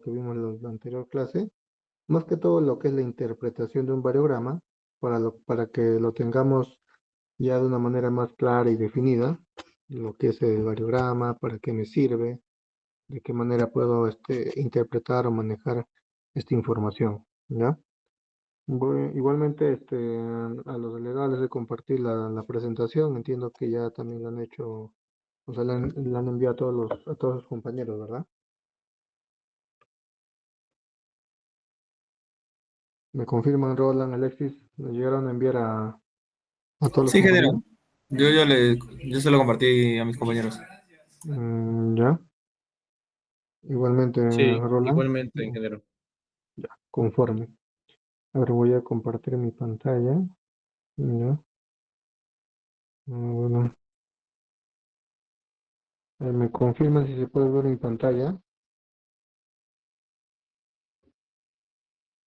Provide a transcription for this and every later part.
que vimos en la anterior clase, más que todo lo que es la interpretación de un variograma, para que lo tengamos ya de una manera más clara y definida, lo que es el variograma, para qué me sirve, de qué manera puedo interpretar o manejar esta información, ¿ya? Igualmente, a los delegados les de compartir la presentación, entiendo que ya también lo han hecho, o sea, le han enviado a todos los compañeros, ¿verdad? Me confirman, Roland, Alexis, ¿le llegaron a enviar a todos los Sí, ingeniero. compañeros? Yo se lo compartí a mis compañeros. Ya. Igualmente, Sí, Roland, igualmente, ingeniero. ya, conforme. Ahora voy a compartir mi pantalla. Ya. Bueno, me confirman si se puede ver mi pantalla.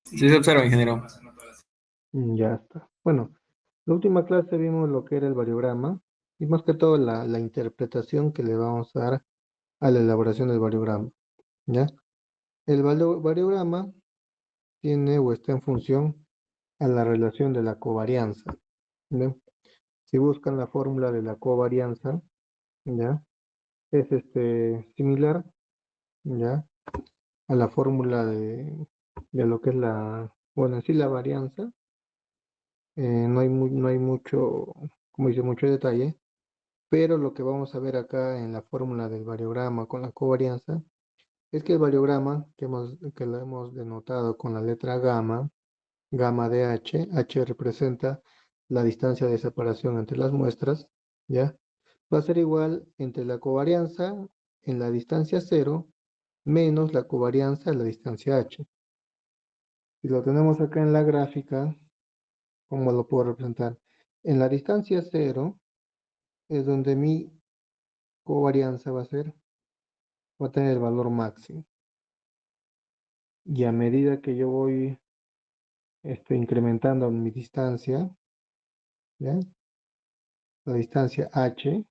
Sí, se observa, ingeniero. Ya está. Bueno, la última clase vimos lo que era el variograma y más que todo la interpretación que le vamos a dar a la elaboración del variograma. ¿Ya? El variograma tiene o está en función a la relación de la covarianza. ¿Ya? Si buscan la fórmula de la covarianza, ¿ya? Es similar, ¿ya? A la fórmula de lo que es bueno, en sí la varianza. No hay mucho, como dice, mucho detalle, pero lo que vamos a ver acá en la fórmula del variograma con la covarianza es que el variograma que lo hemos denotado con la letra gamma, gamma de H representa la distancia de separación entre las muestras, ¿ya? Va a ser igual entre la covarianza en la distancia cero menos la covarianza en la distancia H. Si lo tenemos acá en la gráfica, ¿cómo lo puedo representar? En la distancia cero es donde mi covarianza va a tener el valor máximo. Y a medida que yo voy incrementando mi distancia, ¿ya? La distancia H,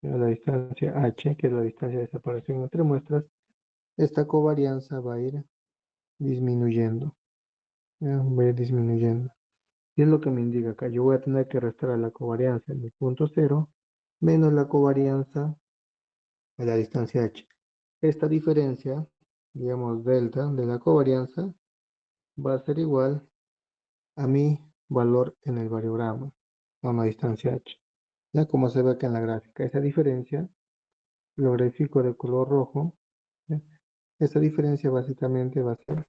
¿ya? La distancia H, que es la distancia de separación entre muestras, esta covarianza va a ir disminuyendo, ¿ya? Va a ir disminuyendo. Y es lo que me indica acá. Yo voy a tener que restar a la covarianza en el punto cero menos la covarianza a la distancia H. Esta diferencia, digamos delta de la covarianza, va a ser igual a mi valor en el variograma a una distancia h. Ya como se ve acá en la gráfica, esa diferencia lo grafico de color rojo. ¿Ya? Esa diferencia básicamente va a ser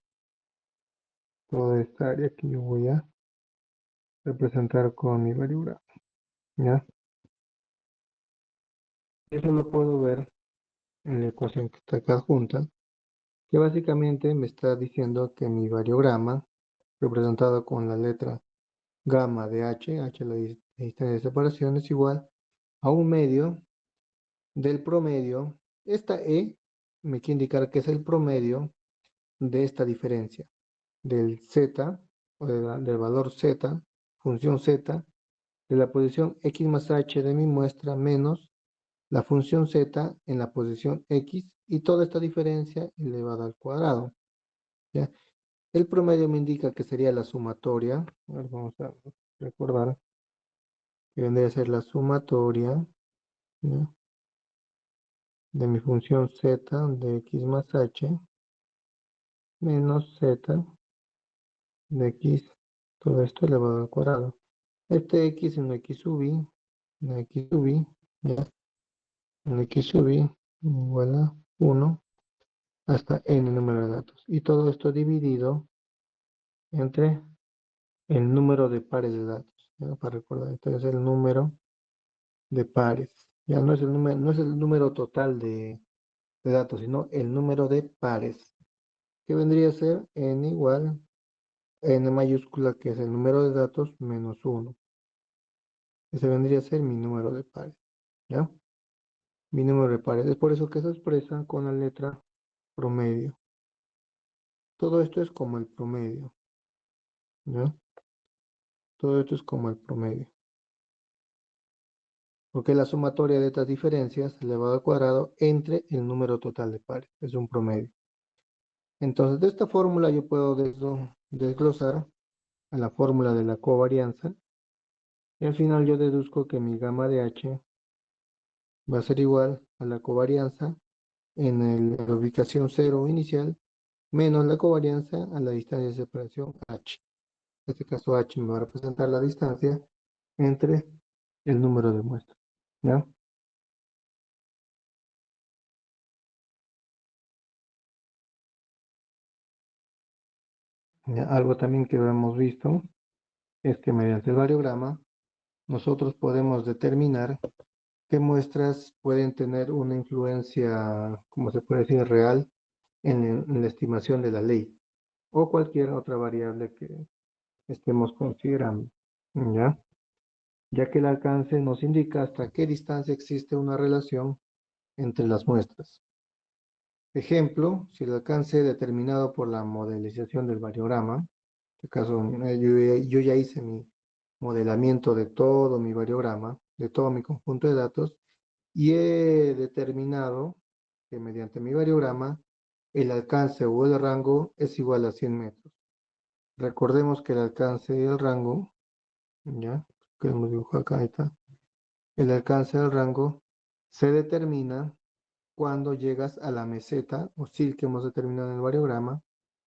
toda esta área que yo voy a representar con mi variograma. ¿Ya? Eso lo puedo ver en la ecuación que está acá adjunta, que básicamente me está diciendo que mi variograma, representado con la letra gamma de H la distancia de separación, es igual a un medio del promedio. Esta E me quiere indicar que es el promedio de esta diferencia, del Z, o del valor Z, función Z, de la posición X más H de mi muestra menos la función Z en la posición X y toda esta diferencia elevada al cuadrado. ¿Ya? El promedio me indica que sería la sumatoria. A ver, vamos a recordar que vendría a ser la sumatoria, ¿ya? De mi función Z de X más H menos Z de X, todo esto elevado al cuadrado. Este X en X sub I, en X sub I, ¿ya? En X sub I igual a 1 hasta n número de datos. Y todo esto dividido entre el número de pares de datos. ¿Ya? Para recordar, este es el número de pares. Ya no es el número, no es el número total de datos, sino el número de pares, que vendría a ser n igual n mayúscula, que es el número de datos, menos 1. Ese vendría a ser mi número de pares. ¿Ya? Mi número de pares. Es por eso que se expresa con la letra promedio. Todo esto es como el promedio. ¿Ya? Todo esto es como el promedio. Porque la sumatoria de estas diferencias elevado al cuadrado entre el número total de pares. Es un promedio. Entonces, de esta fórmula yo puedo desglosar a la fórmula de la covarianza y al final yo deduzco que mi gamma de H va a ser igual a la covarianza en la ubicación 0 inicial menos la covarianza a la distancia de separación H. En este caso H me va a representar la distancia entre el número de muestras. ¿Ya? Algo también que hemos visto es que mediante el variograma nosotros podemos determinar qué muestras pueden tener una influencia, como se puede decir, real en la estimación de la ley o cualquier otra variable que estemos considerando, ¿ya? Ya que el alcance nos indica hasta qué distancia existe una relación entre las muestras. Ejemplo, si el alcance determinado por la modelización del variograma, en este caso yo ya hice mi modelamiento de todo mi variograma, de todo mi conjunto de datos, y he determinado que mediante mi variograma el alcance o el rango es igual a 100 metros. Recordemos que el alcance y el rango, ya, que hemos dibujado acá, ahí está, el alcance del rango se determina cuando llegas a la meseta o sil que hemos determinado en el variograma.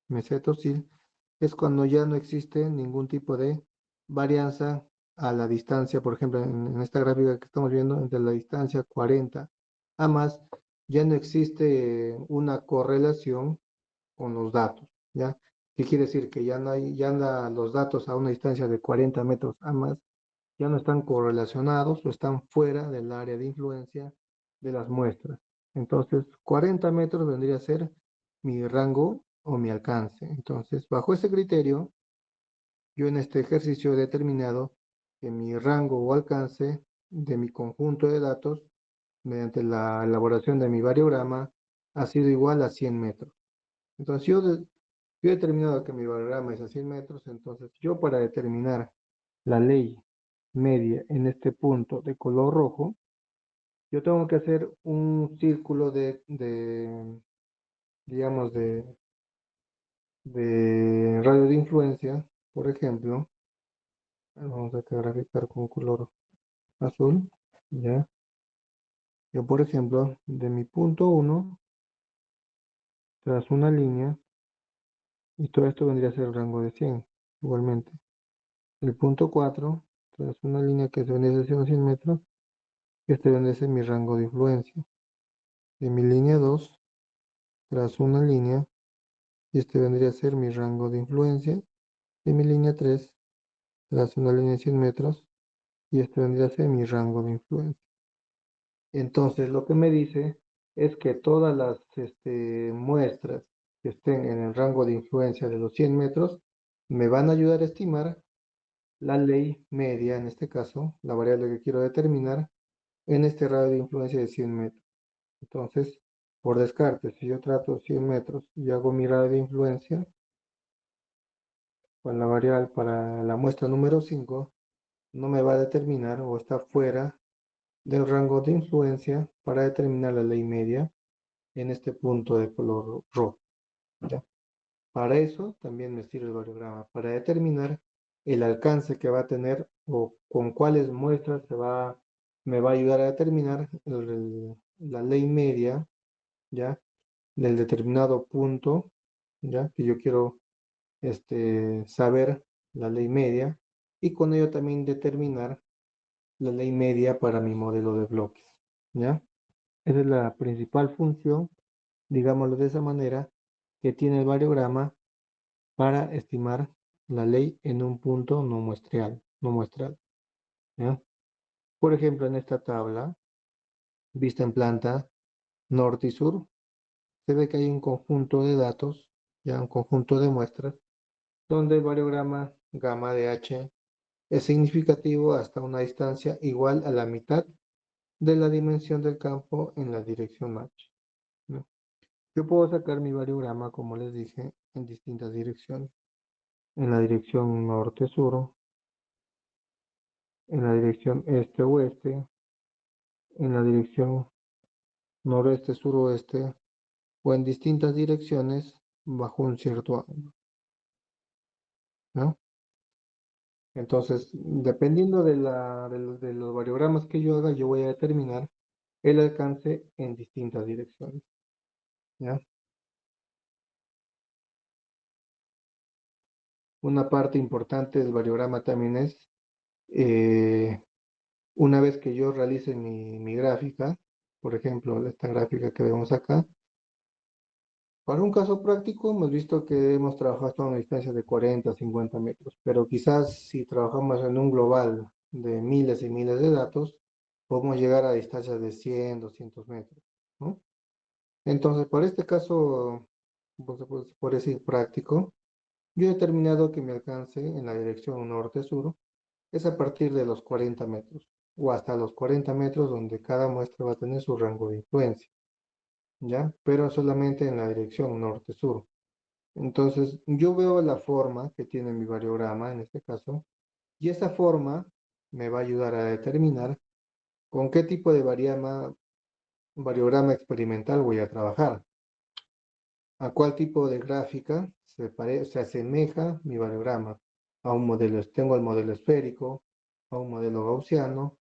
Meseta o sil es cuando ya no existe ningún tipo de varianza a la distancia, por ejemplo, en esta gráfica que estamos viendo, entre la distancia 40 a más, ya no existe una correlación con los datos, ¿ya? ¿Qué quiere decir? Que ya no hay, los datos a una distancia de 40 metros a más ya no están correlacionados o están fuera del área de influencia de las muestras. Entonces, 40 metros vendría a ser mi rango o mi alcance. Entonces, bajo ese criterio, yo en este ejercicio he determinado que mi rango o alcance de mi conjunto de datos, mediante la elaboración de mi variograma, ha sido igual a 100 metros. Entonces, yo he determinado que mi variograma es a 100 metros, entonces yo para determinar la ley media en este punto de color rojo, yo tengo que hacer un círculo digamos, de radio de influencia, por ejemplo, vamos a graficar con color azul, ¿ya? Yo, por ejemplo, de mi punto 1, tras una línea, y todo esto vendría a ser el rango de 100, igualmente. El punto 4, tras una línea que se vendría a ser 100 metros, este vendría a ser mi rango de influencia. De mi línea 2, tras una línea, y este vendría a ser mi rango de influencia. De mi línea 3, tras una línea de 100 metros, y este vendría a ser mi rango de influencia. Entonces, lo que me dice es que todas las muestras que estén en el rango de influencia de los 100 metros me van a ayudar a estimar la ley media, en este caso, la variable que quiero determinar, en este radio de influencia de 100 metros. Entonces, por descarte, si yo trato 100 metros y hago mi radio de influencia con la variable para la muestra número 5, no me va a determinar o está fuera del rango de influencia para determinar la ley media en este punto de color rojo, ¿ya? Para eso también me sirve el variograma, para determinar el alcance que va a tener o con cuáles muestras me va a ayudar a determinar la ley media, ¿ya? Del determinado punto, ¿ya? Que yo quiero saber la ley media y con ello también determinar la ley media para mi modelo de bloques, ¿ya? Esa es la principal función, digámoslo de esa manera, que tiene el variograma para estimar la ley en un punto no muestral, ¿ya? Por ejemplo, en esta tabla, vista en planta norte y sur, se ve que hay un conjunto de datos, ya un conjunto de muestras, donde el variograma gamma de H es significativo hasta una distancia igual a la mitad de la dimensión del campo en la dirección H, ¿no? Yo puedo sacar mi variograma, como les dije, en distintas direcciones. En la dirección norte-sur, en la dirección este-oeste, en la dirección noreste-suroeste o en distintas direcciones bajo un cierto ángulo, ¿no? Entonces, dependiendo de los variogramas que yo haga, yo voy a determinar el alcance en distintas direcciones, ¿ya? Una parte importante del variograma también es, eh, una vez que yo realice mi gráfica, por ejemplo, esta gráfica que vemos acá, para un caso práctico hemos visto que hemos trabajado a una distancia de 40 a 50 metros, pero quizás si trabajamos en un global de miles y miles de datos, podemos llegar a distancias de 100, 200 metros, ¿no? Entonces, por este caso, pues, por decir práctico, yo he determinado que mi alcance en la dirección norte-sur es a partir de los 40 metros, o hasta los 40 metros donde cada muestra va a tener su rango de influencia, ¿ya? Pero solamente en la dirección norte-sur. Entonces, yo veo la forma que tiene mi variograma en este caso, y esa forma me va a ayudar a determinar con qué tipo de variograma experimental voy a trabajar, a cuál tipo de gráfica se asemeja mi variograma, a un modelo, tengo el modelo esférico, a un modelo gaussiano,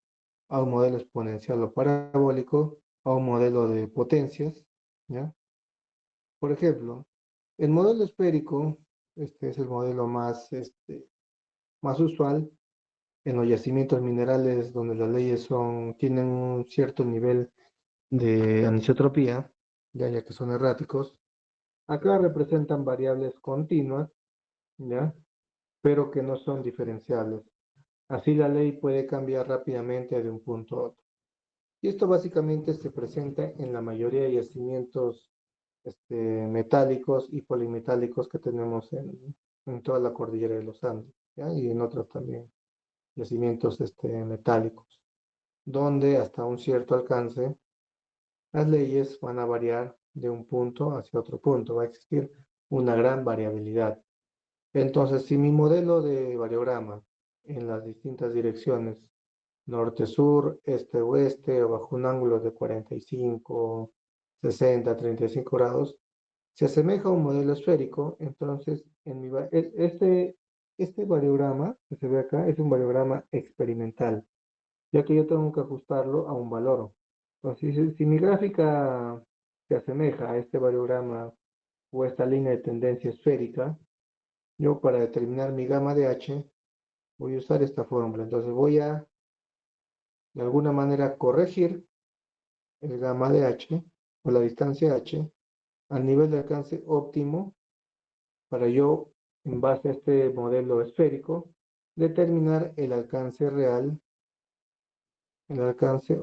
a un modelo exponencial o parabólico, a un modelo de potencias, ¿ya? Por ejemplo, el modelo esférico, este es el modelo más usual en los yacimientos minerales donde las leyes tienen un cierto nivel de anisotropía, ya que son erráticos. Acá representan variables continuas, ¿ya? Pero que no son diferenciables. Así la ley puede cambiar rápidamente de un punto a otro. Y esto básicamente se presenta en la mayoría de yacimientos metálicos y polimetálicos que tenemos en toda la cordillera de los Andes, ¿ya? Y en otros también yacimientos metálicos, donde hasta un cierto alcance las leyes van a variar de un punto hacia otro punto, va a existir una gran variabilidad. Entonces, si mi modelo de variograma en las distintas direcciones, norte-sur, este-oeste, o bajo un ángulo de 45, 60, 35 grados, se asemeja a un modelo esférico, entonces este variograma que se ve acá es un variograma experimental, ya que yo tengo que ajustarlo a un valor. Entonces, si mi gráfica se asemeja a este variograma o esta línea de tendencia esférica, yo para determinar mi gamma de H voy a usar esta fórmula. Entonces voy a, de alguna manera, corregir el gamma de H o la distancia H al nivel de alcance óptimo para yo, en base a este modelo esférico, determinar el alcance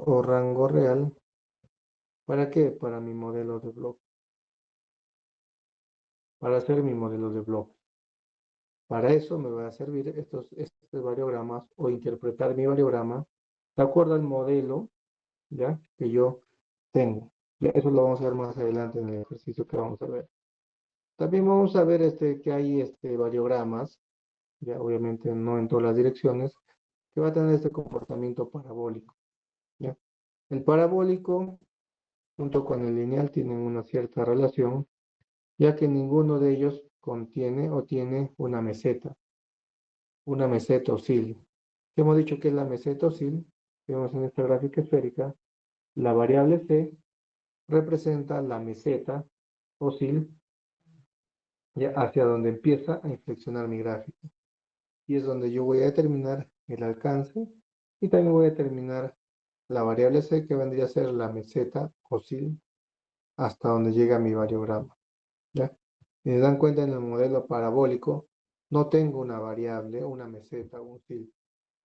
o rango real. ¿Para qué? Para mi modelo de bloque, para hacer mi modelo de bloque. Para eso me va a servir estos variogramas o interpretar mi variograma de acuerdo al modelo, ¿ya? Que yo tengo. Ya eso lo vamos a ver más adelante en el ejercicio que vamos a ver. También vamos a ver que hay variogramas, ya obviamente no en todas las direcciones, que va a tener este comportamiento parabólico, ¿ya? El parabólico junto con el lineal tienen una cierta relación, ya que ninguno de ellos contiene o tiene una meseta oscil. Hemos dicho que es la meseta oscil, vemos en esta gráfica esférica, la variable c representa la meseta oscil ya hacia donde empieza a inflexionar mi gráfico. Y es donde yo voy a determinar el alcance y también voy a determinar la variable c que vendría a ser la meseta oscil hasta donde llega mi variograma. ¿Ya? Si se dan cuenta en el modelo parabólico, no tengo una variable, una meseta, un oscil.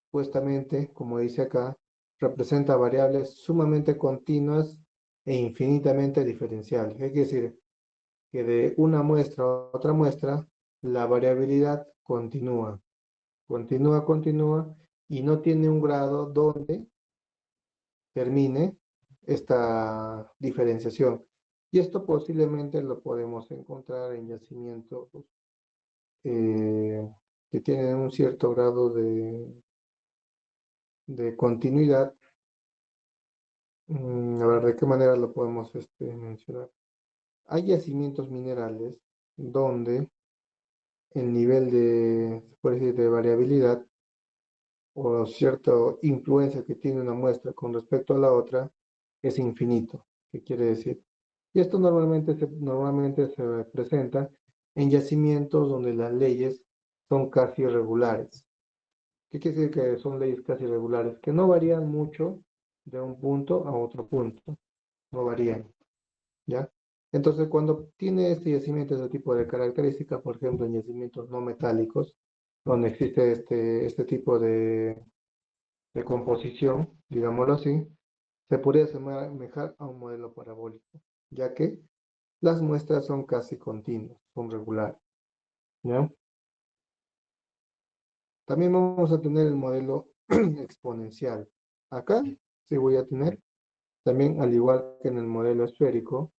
Supuestamente, como dice acá, representa variables sumamente continuas e infinitamente diferenciables. ¿Qué quiere decir? Que de una muestra a otra muestra, la variabilidad continúa, y no tiene un grado donde termine esta diferenciación. Y esto posiblemente lo podemos encontrar en yacimientos eh, que tienen un cierto grado de continuidad. A ver, ¿de qué manera lo podemos mencionar? Hay yacimientos minerales donde el nivel de, se puede decir, de variabilidad o cierta influencia que tiene una muestra con respecto a la otra es infinito. ¿Qué quiere decir? Y esto normalmente se presenta en yacimientos donde las leyes son casi irregulares. ¿Qué quiere decir que son leyes casi irregulares? Que no varían mucho de un punto a otro punto, no varían, ¿ya? Entonces, cuando tiene este yacimiento ese tipo de características, por ejemplo, en yacimientos no metálicos, donde existe este tipo de composición, digámoslo así, se podría asemejar a un modelo parabólico, ya que las muestras son casi continuas, son regulares, ¿ya? También vamos a tener el modelo exponencial. Acá sí voy a tener, también al igual que en el modelo esférico,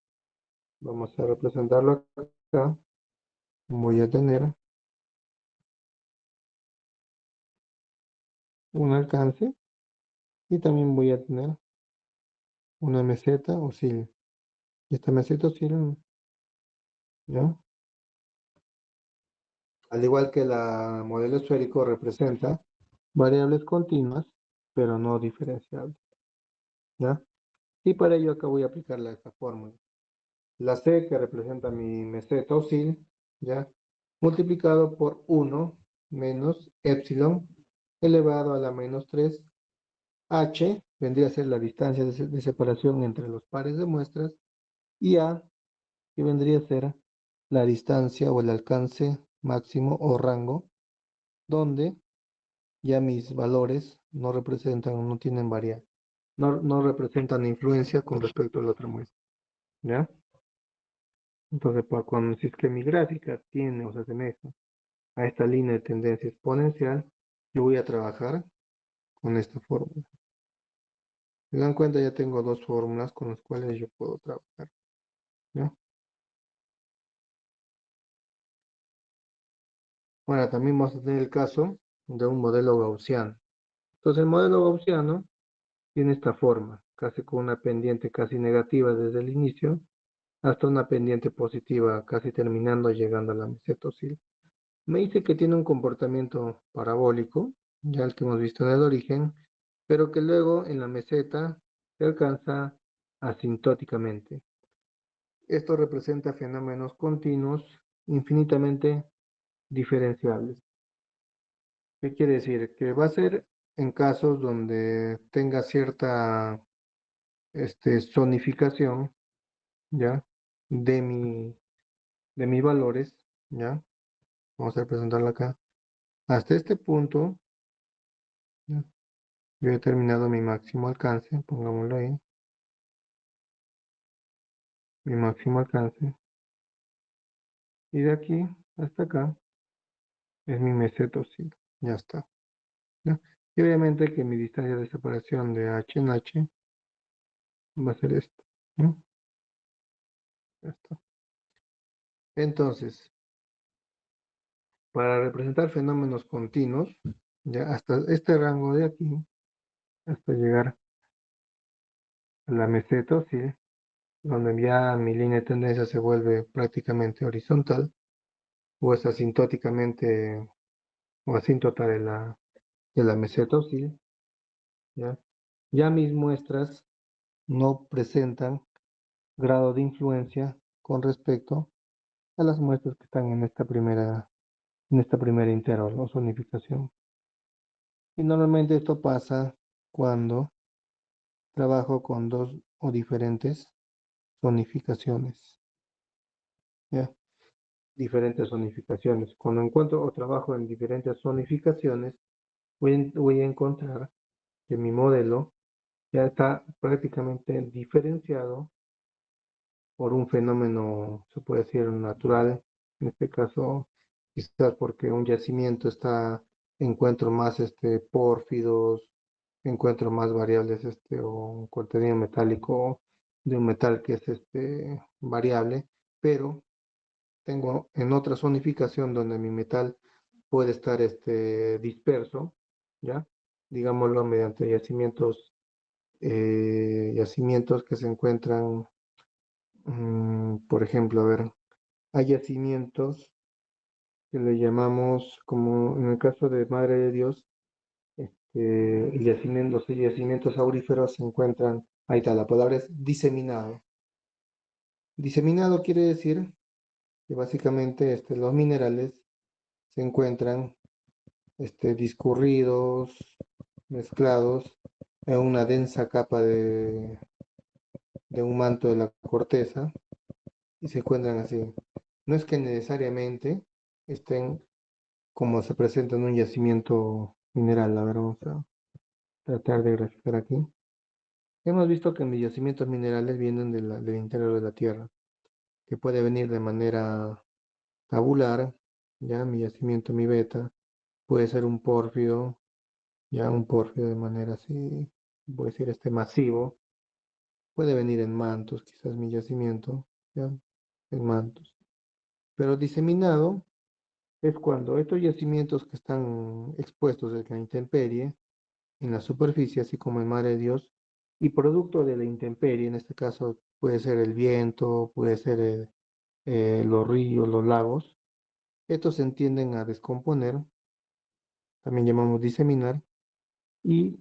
vamos a representarlo acá, voy a tener un alcance y también voy a tener una meseta oscila. Y esta meseta oscila, ¿ya? Al igual que la modelo esférico representa variables continuas, pero no diferenciables, ¿ya? Y para ello acá voy a aplicarle esta fórmula. La C, que representa mi meseta oscil, ¿ya? Multiplicado por 1 menos epsilon elevado a la menos 3. H vendría a ser la distancia de separación entre los pares de muestras. Y A, que vendría a ser la distancia o el alcance máximo o rango, donde ya mis valores no representan o no tienen variable, no representan influencia con respecto a la otra muestra, ¿ya? Entonces, cuando si es que mi gráfica tiene o se asemeja a esta línea de tendencia exponencial, yo voy a trabajar con esta fórmula. Si se dan cuenta, ya tengo dos fórmulas con las cuales yo puedo trabajar, ¿ya? Ahora, también vamos a tener el caso de un modelo gaussiano. Entonces, el modelo gaussiano tiene esta forma, casi con una pendiente casi negativa desde el inicio, hasta una pendiente positiva, casi terminando llegando a la meseta oscil. Me dice que tiene un comportamiento parabólico, ya el que hemos visto en el origen, pero que luego en la meseta se alcanza asintóticamente. Esto representa fenómenos continuos infinitamente diferenciables. ¿Qué quiere decir? Que va a ser en casos donde tenga cierta zonificación, ¿ya? De de mis valores, ¿ya? Vamos a representarlo acá. Hasta este punto, ¿ya? Yo he terminado mi máximo alcance, pongámoslo ahí, mi máximo alcance. Y de aquí hasta acá es mi meseta oscila. Ya está, ¿ya? Y obviamente que mi distancia de separación de H en H va a ser esto, ¿no? Ya está. Entonces, para representar fenómenos continuos, ya hasta este rango de aquí, hasta llegar a la meseta oscila, donde ya mi línea de tendencia se vuelve prácticamente horizontal, o es asintóticamente o asíntota de la meseta oscila, ¿ya? Ya mis muestras no presentan grado de influencia con respecto a las muestras que están en esta primera intervalo o zonificación. Y normalmente esto pasa cuando trabajo con dos o diferentes zonificaciones, ¿ya? Diferentes zonificaciones. Cuando encuentro o trabajo en diferentes zonificaciones, voy a encontrar que mi modelo ya está prácticamente diferenciado por un fenómeno, se puede decir, natural. En este caso, quizás porque un yacimiento encuentro más pórfidos, encuentro más variables o un contenido metálico de un metal que es variable, pero tengo en otra zonificación donde mi metal puede estar disperso, ¿ya? Digámoslo mediante yacimientos que se encuentran, por ejemplo, a ver, hay yacimientos que le llamamos, como en el caso de Madre de Dios, los yacimientos auríferos se encuentran, ahí está, la palabra es diseminado. Diseminado quiere decir que básicamente los minerales se encuentran discurridos, mezclados en una densa capa de un manto de la corteza y se encuentran así. No es que necesariamente estén como se presenta en un yacimiento mineral. A ver, vamos a tratar de graficar aquí. Hemos visto que mis yacimientos minerales vienen del interior de la Tierra, que puede venir de manera tabular, ya mi yacimiento, mi beta, puede ser un pórfido, ya un pórfido de manera así, voy a decir masivo, puede venir en mantos, quizás mi yacimiento, ya, en mantos. Pero diseminado es cuando estos yacimientos que están expuestos a la intemperie, en la superficie, así como en Madre de Dios, y producto de la intemperie, en este caso puede ser el viento, puede ser los ríos, los lagos, estos se tienden a descomponer, también llamamos diseminar, y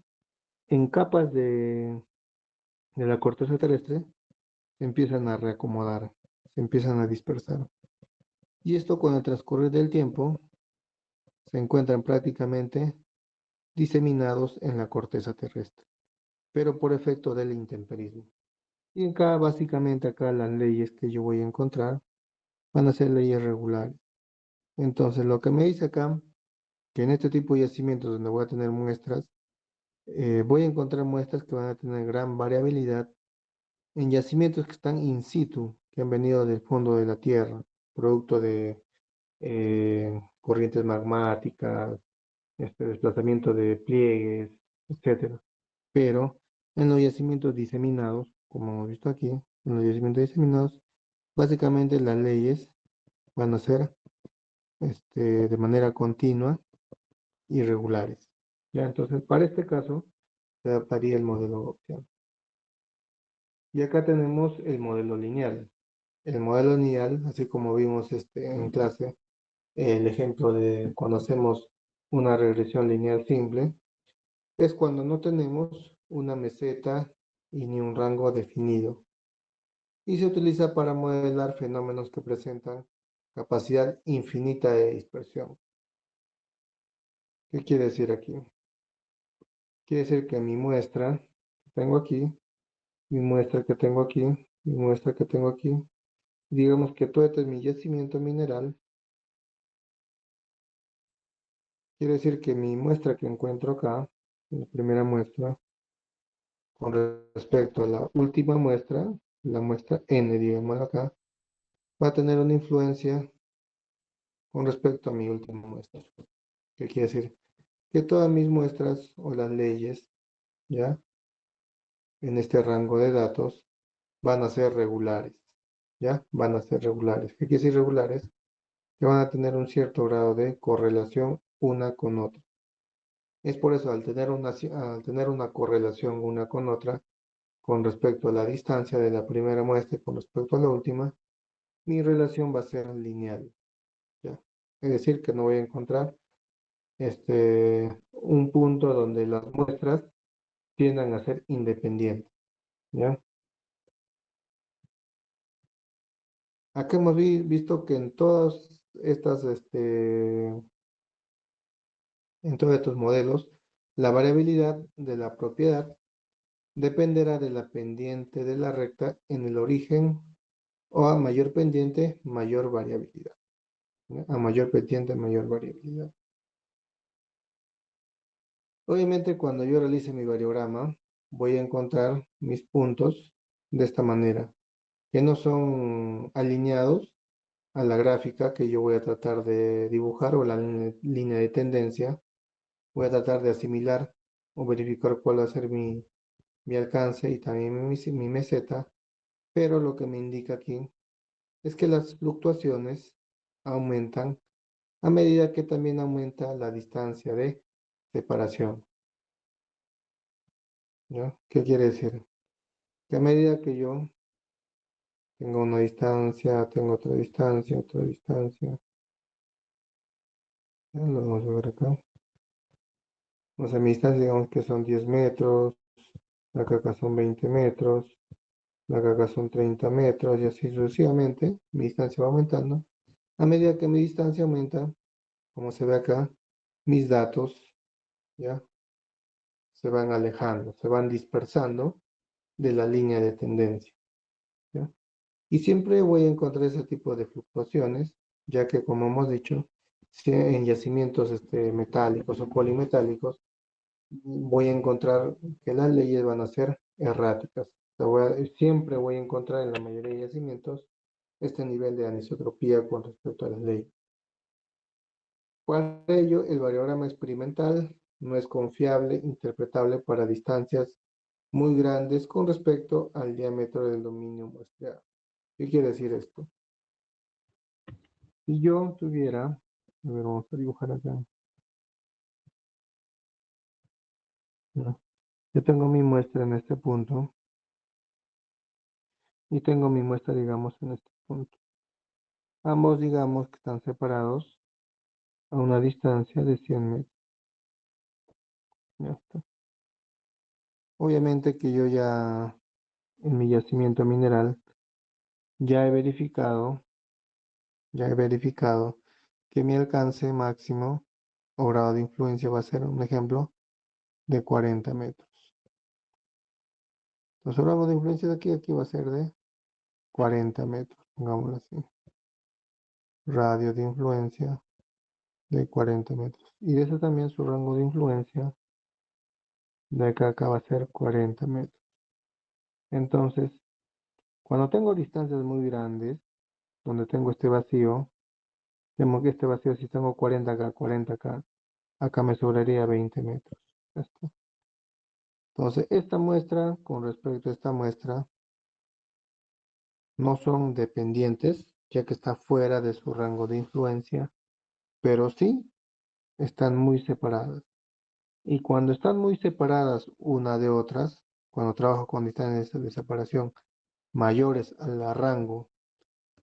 en capas de la corteza terrestre se empiezan a reacomodar, se empiezan a dispersar. Y esto con el transcurrir del tiempo se encuentran prácticamente diseminados en la corteza terrestre, pero por efecto del intemperismo. Y acá, básicamente, acá las leyes que yo voy a encontrar van a ser leyes regulares. Entonces, lo que me dice acá, que en este tipo de yacimientos donde voy a tener muestras, voy a encontrar muestras que van a tener gran variabilidad en yacimientos que están in situ, que han venido del fondo de la tierra, producto de corrientes magmáticas, desplazamiento de pliegues, etcétera. Pero en los yacimientos diseminados, como hemos visto aquí, en los yacimientos diseminados, básicamente las leyes van a ser de manera continua y regulares. ¿Ya? Entonces, para este caso, se adaptaría el modelo Gaussian. Y acá tenemos el modelo lineal. El modelo lineal, así como vimos en clase, el ejemplo de cuando hacemos una regresión lineal simple, es cuando no tenemos una meseta y ni un rango definido. Y se utiliza para modelar fenómenos que presentan capacidad infinita de dispersión. ¿Qué quiere decir aquí? Quiere decir que mi muestra que tengo aquí, mi muestra que tengo aquí, mi muestra que tengo aquí, digamos que todo este es mi yacimiento mineral, quiere decir que mi muestra que encuentro acá, la primera muestra, con respecto a la última muestra, la muestra N, digamos acá, va a tener una influencia con respecto a mi última muestra. ¿Qué quiere decir? Que todas mis muestras o las leyes, ¿ya? En este rango de datos van a ser regulares, ¿ya? Van a ser regulares. ¿Qué quiere decir regulares? Que van a tener un cierto grado de correlación una con otra. Es por eso, al tener una correlación una con otra, con respecto a la distancia de la primera muestra y con respecto a la última, mi relación va a ser lineal, ¿ya? Es decir, que no voy a encontrar un punto donde las muestras tiendan a ser independientes, ¿ya? Acá hemos visto que en todos estos modelos, la variabilidad de la propiedad dependerá de la pendiente de la recta en el origen o a mayor pendiente, mayor variabilidad, ¿no? A mayor pendiente, mayor variabilidad. Obviamente, cuando yo realice mi variograma, voy a encontrar mis puntos de esta manera, que no son alineados a la gráfica que yo voy a tratar de dibujar o la línea de tendencia. Voy a tratar de asimilar o verificar cuál va a ser mi alcance y también mi meseta, pero lo que me indica aquí es que las fluctuaciones aumentan a medida que también aumenta la distancia de separación, ¿ya? ¿Qué quiere decir? Que a medida que yo Tengo una distancia, tengo otra distancia, otra distancia. Ya lo vamos a ver acá. O sea, mi distancia digamos que son 10 metros, la que acá son 20 metros, la que acá son 30 metros y así sucesivamente. Mi distancia va aumentando. A medida que mi distancia aumenta, como se ve acá, mis datos ya se van alejando, se van dispersando de la línea de tendencia. ¿Ya? Y siempre voy a encontrar ese tipo de fluctuaciones, ya que como hemos dicho, si en yacimientos metálicos o polimetálicos, voy a encontrar que las leyes van a ser erráticas. O sea, siempre voy a encontrar en la mayoría de yacimientos este nivel de anisotropía con respecto a las leyes. Por ello, el variograma experimental no es confiable, interpretable para distancias muy grandes con respecto al diámetro del dominio muestreado. ¿Qué quiere decir esto? Si yo tuviera, a ver, vamos a dibujar acá, ¿no? Yo tengo mi muestra en este punto y tengo mi muestra, digamos, en este punto. Ambos, digamos, que están separados a una distancia de 100 metros. Ya está. Obviamente que yo ya en mi yacimiento mineral ya he verificado, ya he verificado que mi alcance máximo o grado de influencia va a ser un ejemplo de 40 metros. Entonces, el rango de influencia de aquí va a ser de 40 metros, pongámoslo así. Radio de influencia de 40 metros. Y de eso también su rango de influencia de acá va a ser 40 metros. Entonces, cuando tengo distancias muy grandes, donde tengo este vacío, tengo que este vacío, si tengo 40 acá, 40 acá, acá me sobraría 20 metros. Ya está. Entonces, esta muestra con respecto a esta muestra no son dependientes, ya que está fuera de su rango de influencia, pero sí están muy separadas. Y cuando están muy separadas una de otras, cuando trabajo con distancias de separación mayores al rango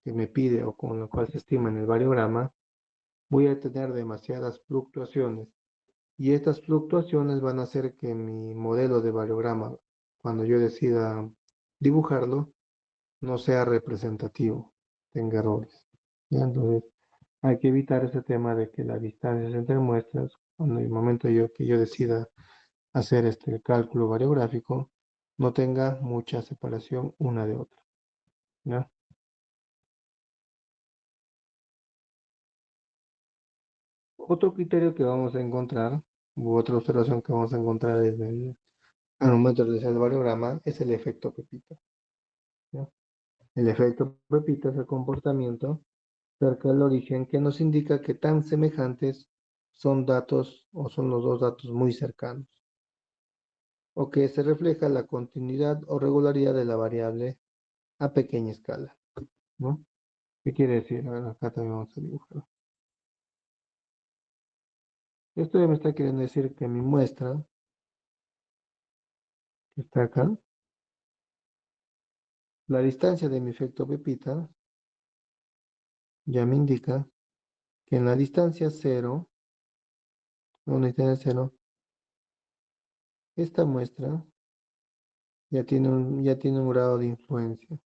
que me pide o con lo cual se estima en el variograma, voy a tener demasiadas fluctuaciones. Y estas fluctuaciones van a hacer que mi modelo de variograma, cuando yo decida dibujarlo, no sea representativo, tenga errores. ¿Ya? Entonces, hay que evitar ese tema de que las distancias entre muestras, cuando el momento que yo decida hacer este cálculo variográfico, no tenga mucha separación una de otra. ¿Ya? Otro criterio que vamos a encontrar, u otra observación que vamos a encontrar al momento de realizar el variograma, es el efecto Pepita. ¿Ya? El efecto Pepita es el comportamiento cerca del origen que nos indica que tan semejantes son datos o son los dos datos muy cercanos, o que se refleja la continuidad o regularidad de la variable a pequeña escala, ¿no? ¿Qué quiere decir? A ver, acá también vamos a dibujar. Esto ya me está queriendo decir que mi muestra, que está acá, la distancia de mi efecto Pepita, ya me indica que en la distancia cero, una distancia cero, esta muestra ya tiene un grado de influencia,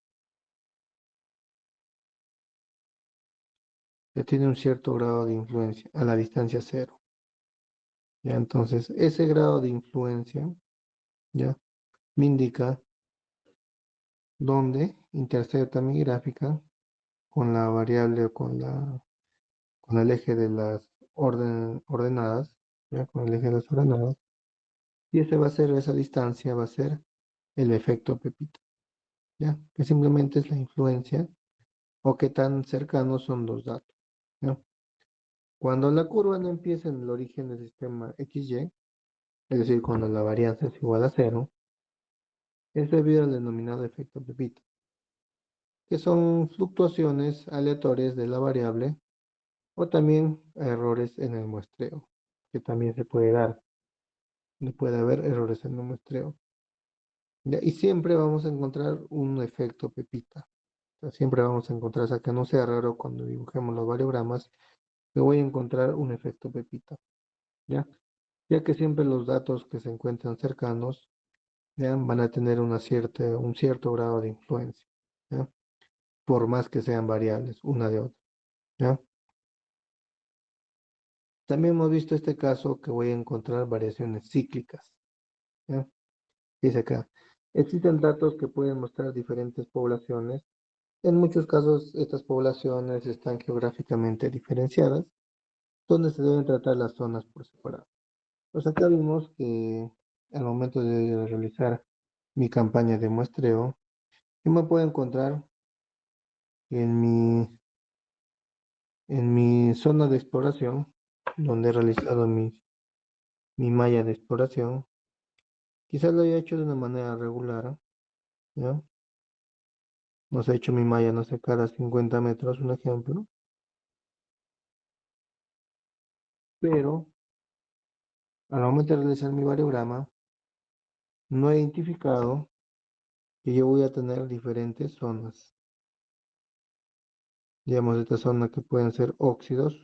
ya tiene un cierto grado de influencia a la distancia cero. Ya entonces, ese grado de influencia ya me indica dónde intercepta mi gráfica con la variable o con el eje de las ordenadas, ¿ya? Con el eje de las ordenadas. Y ese va a ser, esa distancia va a ser el efecto Pepito, ¿ya? Que simplemente es la influencia o qué tan cercanos son los datos, ¿ya? Cuando la curva no empieza en el origen del sistema XY, es decir, cuando la varianza es igual a cero, es debido al denominado efecto Pepito, que son fluctuaciones aleatorias de la variable o también errores en el muestreo, que también se puede dar, puede haber errores en el muestreo. ¿Ya? Y siempre vamos a encontrar un efecto Pepita. O sea, siempre vamos a encontrar, o sea, que no sea raro cuando dibujemos los variogramas, que voy a encontrar un efecto pepita, ¿ya? Ya que siempre los datos que se encuentran cercanos, ¿ya? Van a tener un cierto grado de influencia, ¿ya? Por más que sean variables una de otra, ¿ya? También hemos visto este caso que voy a encontrar variaciones cíclicas, ¿ya? Dice acá, existen datos que pueden mostrar diferentes poblaciones. En muchos casos, estas poblaciones están geográficamente diferenciadas, donde se deben tratar las zonas por separado. Pues acá vimos que al momento de realizar mi campaña de muestreo, yo me puedo encontrar que en mi zona de exploración, donde he realizado mi malla de exploración, quizás lo haya hecho de una manera regular, ¿ya? No sé, he hecho mi malla, no sé, cada 50 metros, un ejemplo, pero al momento de realizar mi variograma, no he identificado que yo voy a tener diferentes zonas. Digamos, esta zona que pueden ser óxidos,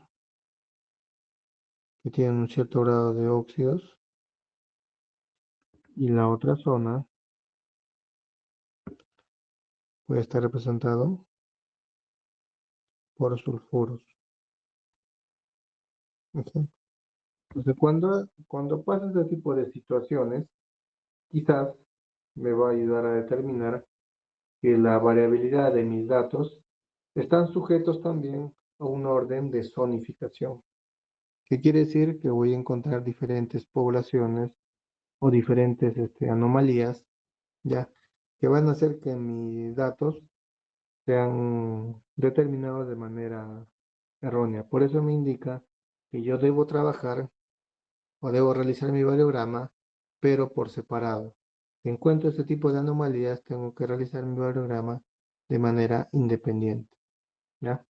que tienen un cierto grado de óxidos, y la otra zona puede estar representado por sulfuros. ¿Ok? Entonces, cuando pasa este tipo de situaciones, quizás me va a ayudar a determinar que la variabilidad de mis datos están sujetos también a un orden de zonificación. ¿Qué quiere decir? Que voy a encontrar diferentes poblaciones o diferentes anomalías, ya, que van a hacer que mis datos sean determinados de manera errónea. Por eso me indica que yo debo trabajar o debo realizar mi variograma, pero por separado. Si encuentro este tipo de anomalías, tengo que realizar mi variograma de manera independiente, ¿ya?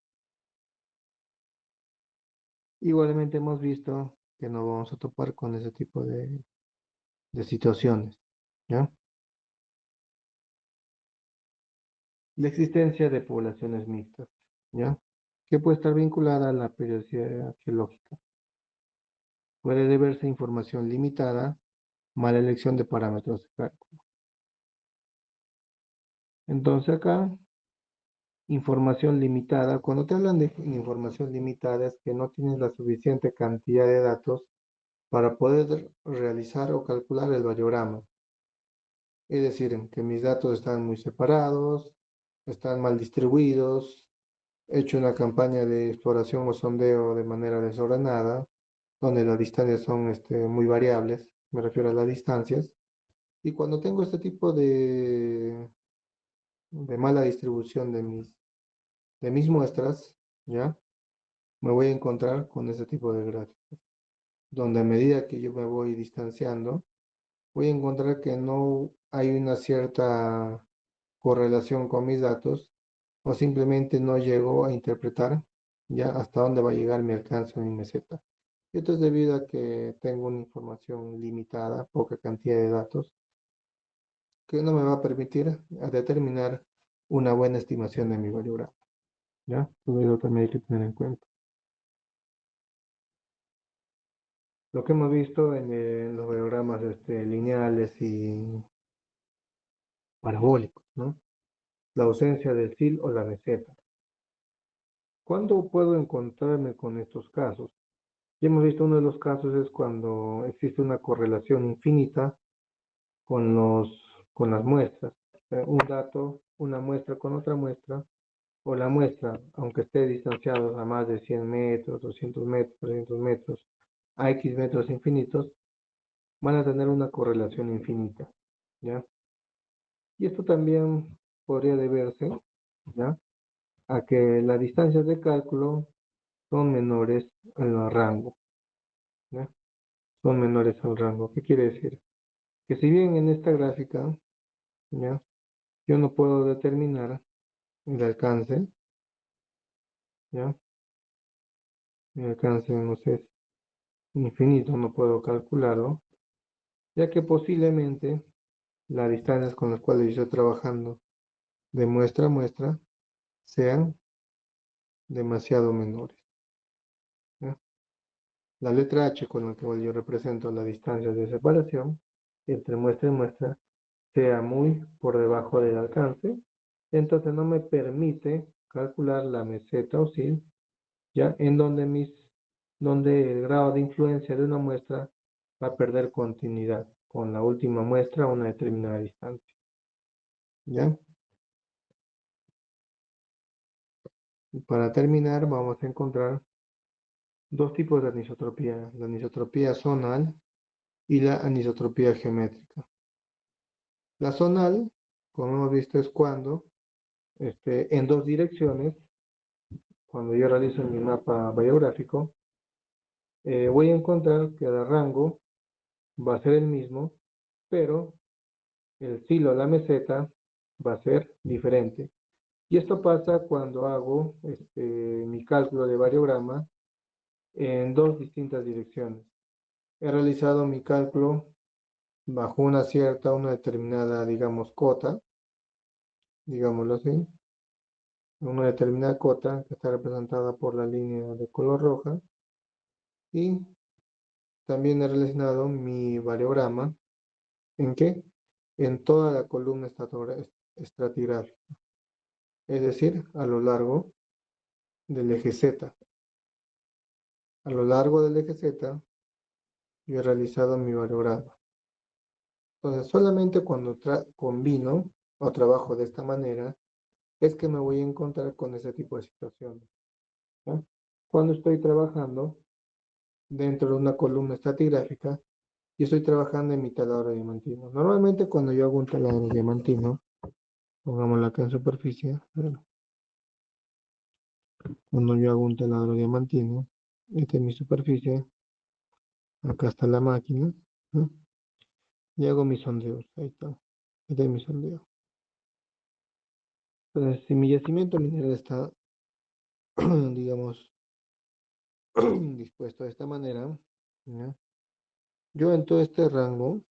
Igualmente hemos visto que no vamos a topar con ese tipo de situaciones, ¿ya? La existencia de poblaciones mixtas, ¿ya? Que puede estar vinculada a la periodicidad geológica. Puede deberse a información limitada, mala elección de parámetros de cálculo. Entonces acá, información limitada. Cuando te hablan de información limitada es que no tienes la suficiente cantidad de datos para poder realizar o calcular el variograma. Es decir, que mis datos están muy separados, están mal distribuidos, he hecho una campaña de exploración o sondeo de manera desordenada, donde las distancias son muy variables, me refiero a las distancias, y cuando tengo este tipo de mala distribución de mis muestras, ¿ya? Me voy a encontrar con ese tipo de gráficos, donde a medida que yo me voy distanciando, voy a encontrar que no hay una cierta correlación con mis datos o simplemente no llego a interpretar ya hasta dónde va a llegar mi alcance o mi meseta. Esto es debido a que tengo una información limitada, poca cantidad de datos, que no me va a permitir determinar una buena estimación de mi variograma, ¿ya? Todo eso también hay que tener en cuenta. Lo que hemos visto en los variogramas lineales y parabólicos, ¿no? La ausencia del sil o la meseta. ¿Cuándo puedo encontrarme con estos casos? Ya hemos visto uno de los casos es cuando existe una correlación infinita con con las muestras. Un dato, una muestra con otra muestra, o la muestra, aunque esté distanciado a más de 100 metros, 200 metros, 300 metros, a X metros infinitos, van a tener una correlación infinita, ¿ya? Y esto también podría deberse, ¿ya? A que las distancias de cálculo son menores al rango, ¿ya? Son menores al rango. ¿Qué quiere decir? Que si bien en esta gráfica, ¿ya? Yo no puedo determinar el alcance, ¿ya? El alcance, no sé, es infinito, no puedo calcularlo, ya que posiblemente las distancias con las cuales yo estoy trabajando de muestra a muestra sean demasiado menores, ¿ya? La letra H con la que yo represento la distancia de separación entre muestra y muestra sea muy por debajo del alcance, entonces no me permite calcular la meseta o SIL, ya en donde el grado de influencia de una muestra va a perder continuidad con la última muestra a una determinada distancia, ¿ya? Y para terminar, vamos a encontrar dos tipos de anisotropía, la anisotropía zonal y la anisotropía geométrica. La zonal, como hemos visto, es cuando en dos direcciones, cuando yo realizo mi mapa biográfico, voy a encontrar que el rango va a ser el mismo, pero el filo a la meseta va a ser diferente. Y esto pasa cuando hago mi cálculo de variograma en dos distintas direcciones. He realizado mi cálculo bajo una determinada, digamos, cota, digámoslo así, una determinada cota que está representada por la línea de color roja, y también he realizado mi variograma, ¿en qué? En toda la columna estratigráfica, es decir, a lo largo del eje Z. A lo largo del eje Z, yo he realizado mi variograma. Entonces, solamente cuando combino o trabajo de esta manera, es que me voy a encontrar con ese tipo de situaciones, ¿ya? Cuando estoy trabajando dentro de una columna estratigráfica, yo estoy trabajando en mi taladro diamantino. Normalmente cuando yo hago un taladro diamantino, pongámoslo acá en superficie, bueno, cuando yo hago un taladro diamantino, esta es mi superficie, acá está la máquina, ¿no? Y hago mis sondeos, ahí está, este es mi sondeo. Entonces, si mi yacimiento mineral está, digamos, dispuesto de esta manera, ¿ya? Yo en todo este rango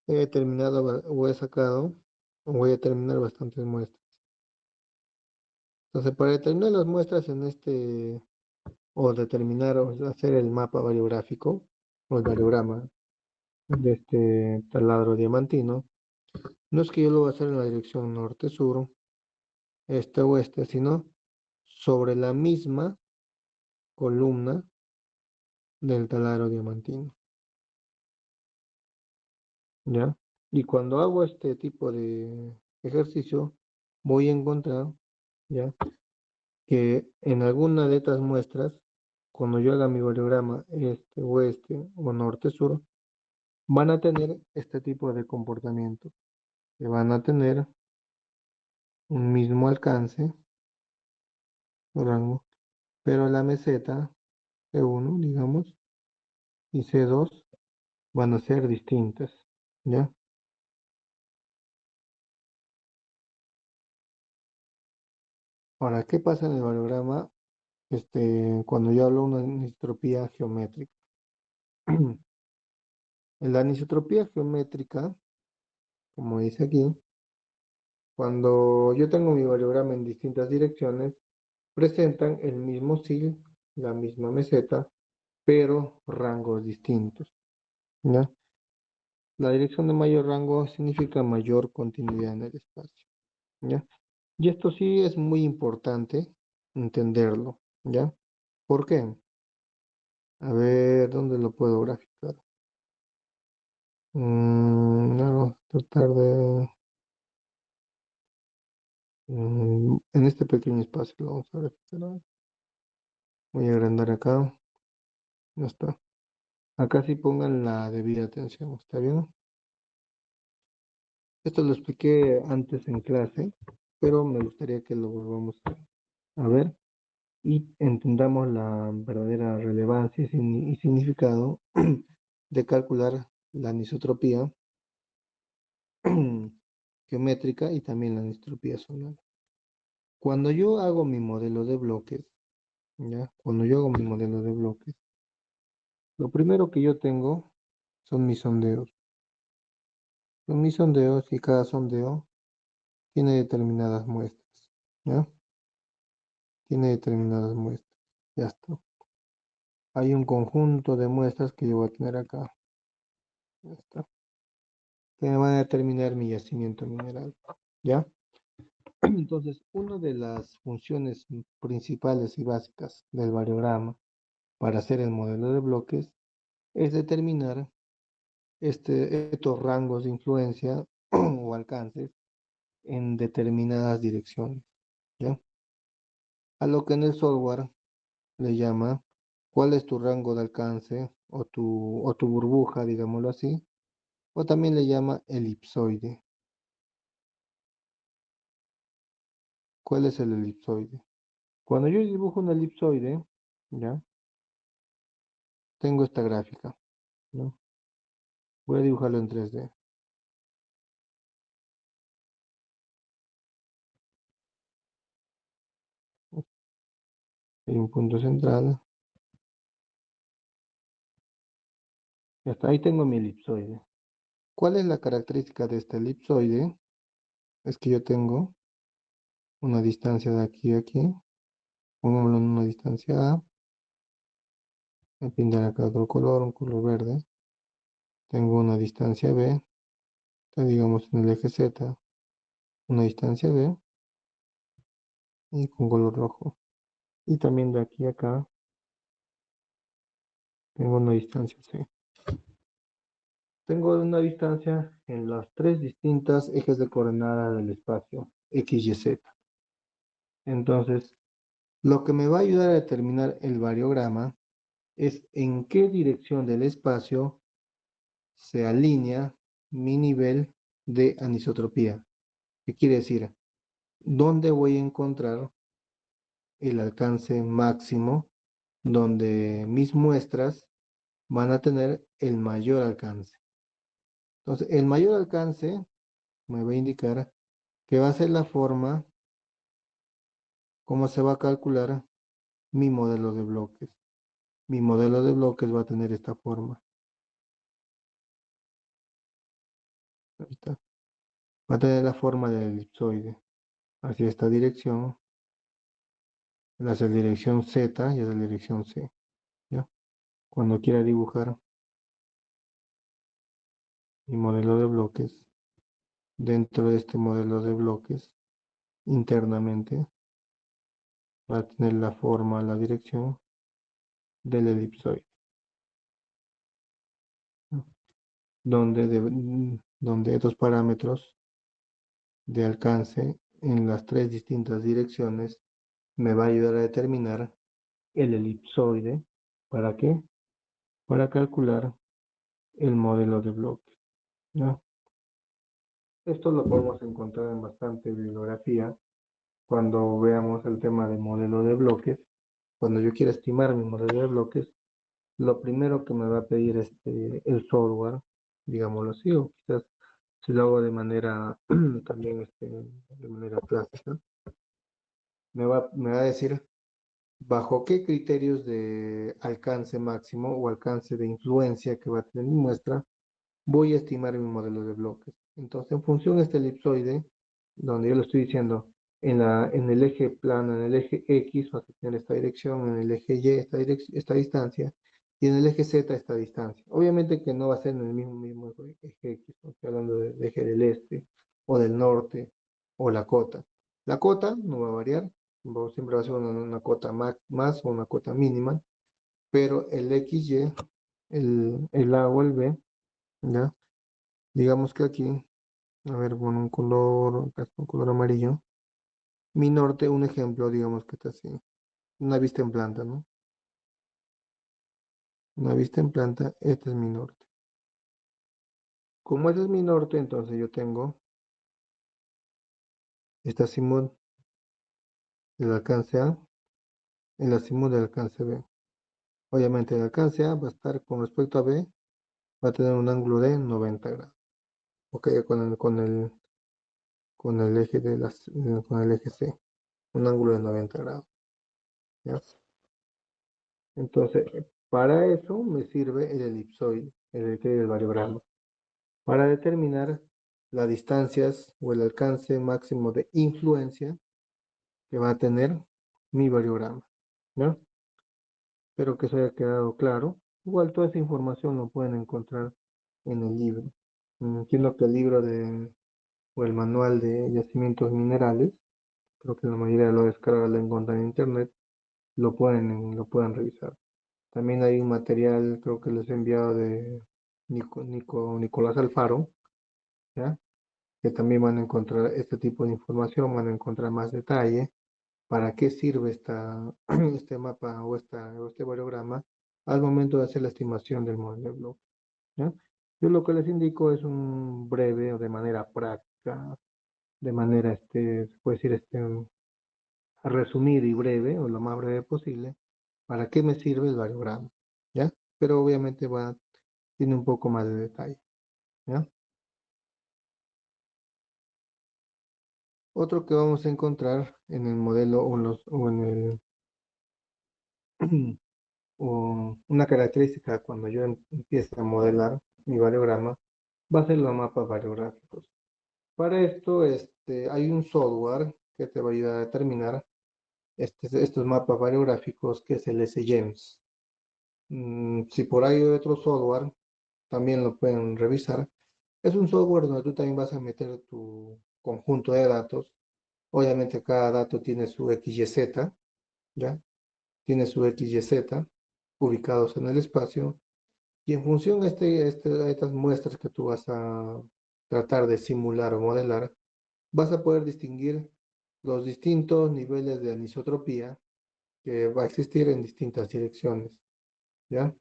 he determinado o he sacado o voy a determinar bastantes muestras. Entonces, para determinar las muestras en o determinar o hacer el mapa variográfico o el variograma de este taladro diamantino, no es que yo lo voy a hacer en la dirección norte-sur, este-oeste, sino sobre la misma columna del taladro diamantino, ¿ya? Y cuando hago este tipo de ejercicio, voy a encontrar, ¿ya?, que en alguna de estas muestras, cuando yo haga mi variograma este-oeste o norte-sur, van a tener este tipo de comportamiento, que van a tener un mismo alcance, rango, pero la meseta C1, digamos, y C2 van a ser distintas, ¿ya? Ahora, ¿qué pasa en el variograma cuando yo hablo de una anisotropía geométrica? En la anisotropía geométrica, como dice aquí, cuando yo tengo mi variograma en distintas direcciones, presentan el mismo SIL, la misma meseta, pero rangos distintos, ¿ya? La dirección de mayor rango significa mayor continuidad en el espacio, ¿ya? Y esto sí es muy importante entenderlo, ¿ya? ¿Por qué? A ver, ¿dónde lo puedo graficar? No, tratar de... en este pequeño espacio lo vamos a graficar. Voy a agrandar acá. Ya está. Acá sí pongan la debida atención, ¿está bien? Esto lo expliqué antes en clase, pero me gustaría que lo volvamos a ver y entendamos la verdadera relevancia y significado de calcular la anisotropía geométrica y también la anisotropía zonal. Cuando yo hago mi modelo de bloques, ¿ya? Cuando yo hago mi modelo de bloques, lo primero que yo tengo son mis sondeos. Son mis sondeos y cada sondeo tiene determinadas muestras, ¿ya? Tiene determinadas muestras. Ya está. Hay un conjunto de muestras que yo voy a tener acá. Ya está. Que me van a determinar mi yacimiento mineral, ¿ya? Entonces, una de las funciones principales y básicas del variograma para hacer el modelo de bloques es determinar estos rangos de influencia o alcances en determinadas direcciones, ¿ya? A lo que en el software le llama cuál es tu rango de alcance o tu burbuja, digámoslo así, o también le llama elipsoide. ¿Cuál es el elipsoide? Cuando yo dibujo un elipsoide, ¿ya? Tengo esta gráfica, ¿no? Voy a dibujarlo en 3D. Hay un punto central. Y hasta ahí tengo mi elipsoide. ¿Cuál es la característica de este elipsoide? Es que yo tengo una distancia de aquí a aquí. Pongámoslo en una distancia A. Voy a pintar acá otro color, un color verde. Tengo una distancia B, digamos en el eje Z, una distancia B y con color rojo. Y también de aquí a acá tengo una distancia C. Tengo una distancia en las tres distintas ejes de coordenada del espacio, X, Y, Z. Entonces, lo que me va a ayudar a determinar el variograma es en qué dirección del espacio se alinea mi nivel de anisotropía. ¿Qué quiere decir? ¿Dónde voy a encontrar el alcance máximo donde mis muestras van a tener el mayor alcance? Entonces, el mayor alcance me va a indicar que va a ser la forma como se va a calcular mi modelo de bloques. Mi modelo de bloques va a tener esta forma. Ahí está. Va a tener la forma del elipsoide hacia esta dirección, hacia la dirección Z y hacia la dirección C, ¿ya? Cuando quiera dibujar mi modelo de bloques, dentro de este modelo de bloques, internamente, va a tener la forma, la dirección del elipsoide, ¿no? Donde estos parámetros de alcance en las tres distintas direcciones me va a ayudar a determinar el elipsoide. ¿Para qué? Para calcular el modelo de bloque, ¿no? Esto lo podemos encontrar en bastante bibliografía cuando veamos el tema de modelo de bloques. Cuando yo quiera estimar mi modelo de bloques, lo primero que me va a pedir el software, digámoslo así, o quizás si lo hago de manera también de manera clásica, me va a decir bajo qué criterios de alcance máximo o alcance de influencia que va a tener mi muestra voy a estimar mi modelo de bloques. Entonces, en función de este elipsoide, donde yo le estoy diciendo, en el eje plano, en el eje X, vas a tener esta dirección, en el eje Y esta distancia, y en el eje Z esta distancia. Obviamente que no va a ser en el mismo eje X, ¿no? Estoy hablando del eje del este, o del norte, o la cota. La cota no va a variar, siempre va a ser una cota más o una cota mínima, pero el XY, el A o el B, ¿ya? Digamos que aquí, a ver, bueno, acá está un color amarillo. Mi norte, un ejemplo, digamos que está así. Una vista en planta, ¿no? Una vista en planta, este es mi norte. Como este es mi norte, entonces yo tengo esta azimut del alcance A, el azimut del alcance B. Obviamente el alcance A va a estar con respecto a B, va a tener un ángulo de 90 grados. Ok, con el eje con el eje C, un ángulo de 90 grados. ¿Ya? Entonces, para eso me sirve el elipsoide, el variograma, para determinar las distancias o el alcance máximo de influencia que va a tener mi variograma, ¿no? Espero que eso haya quedado claro. Igual toda esa información lo pueden encontrar en el libro. Entiendo que el libro o el manual de yacimientos minerales, creo que la mayoría de los descargas lo encuentran en internet, lo pueden revisar. También hay un material, creo que les he enviado de Nicolás Alfaro, ¿ya? Que también van a encontrar este tipo de información, van a encontrar más detalle, para qué sirve este mapa o este variograma al momento de hacer la estimación del modelo de bloque, ¿ya? Yo lo que les indico es un breve o de manera práctica, de manera, se puede decir, resumida y breve, o lo más breve posible, para qué me sirve el variograma, ¿ya? Pero obviamente tiene un poco más de detalle, ¿ya? Otro que vamos a encontrar en el modelo o en el o una característica cuando yo empiezo a modelar mi variograma va a ser los mapas variográficos. Para esto, hay un software que te va a ayudar a determinar estos mapas variográficos, que es el SGEMS. Si por ahí hay otro software, también lo pueden revisar. Es un software donde tú también vas a meter tu conjunto de datos. Obviamente cada dato tiene su XYZ, ¿ya? Tiene su XYZ ubicados en el espacio. Y en función de estas muestras que tú vas a tratar de simular o modelar, vas a poder distinguir los distintos niveles de anisotropía que va a existir en distintas direcciones, ¿ya?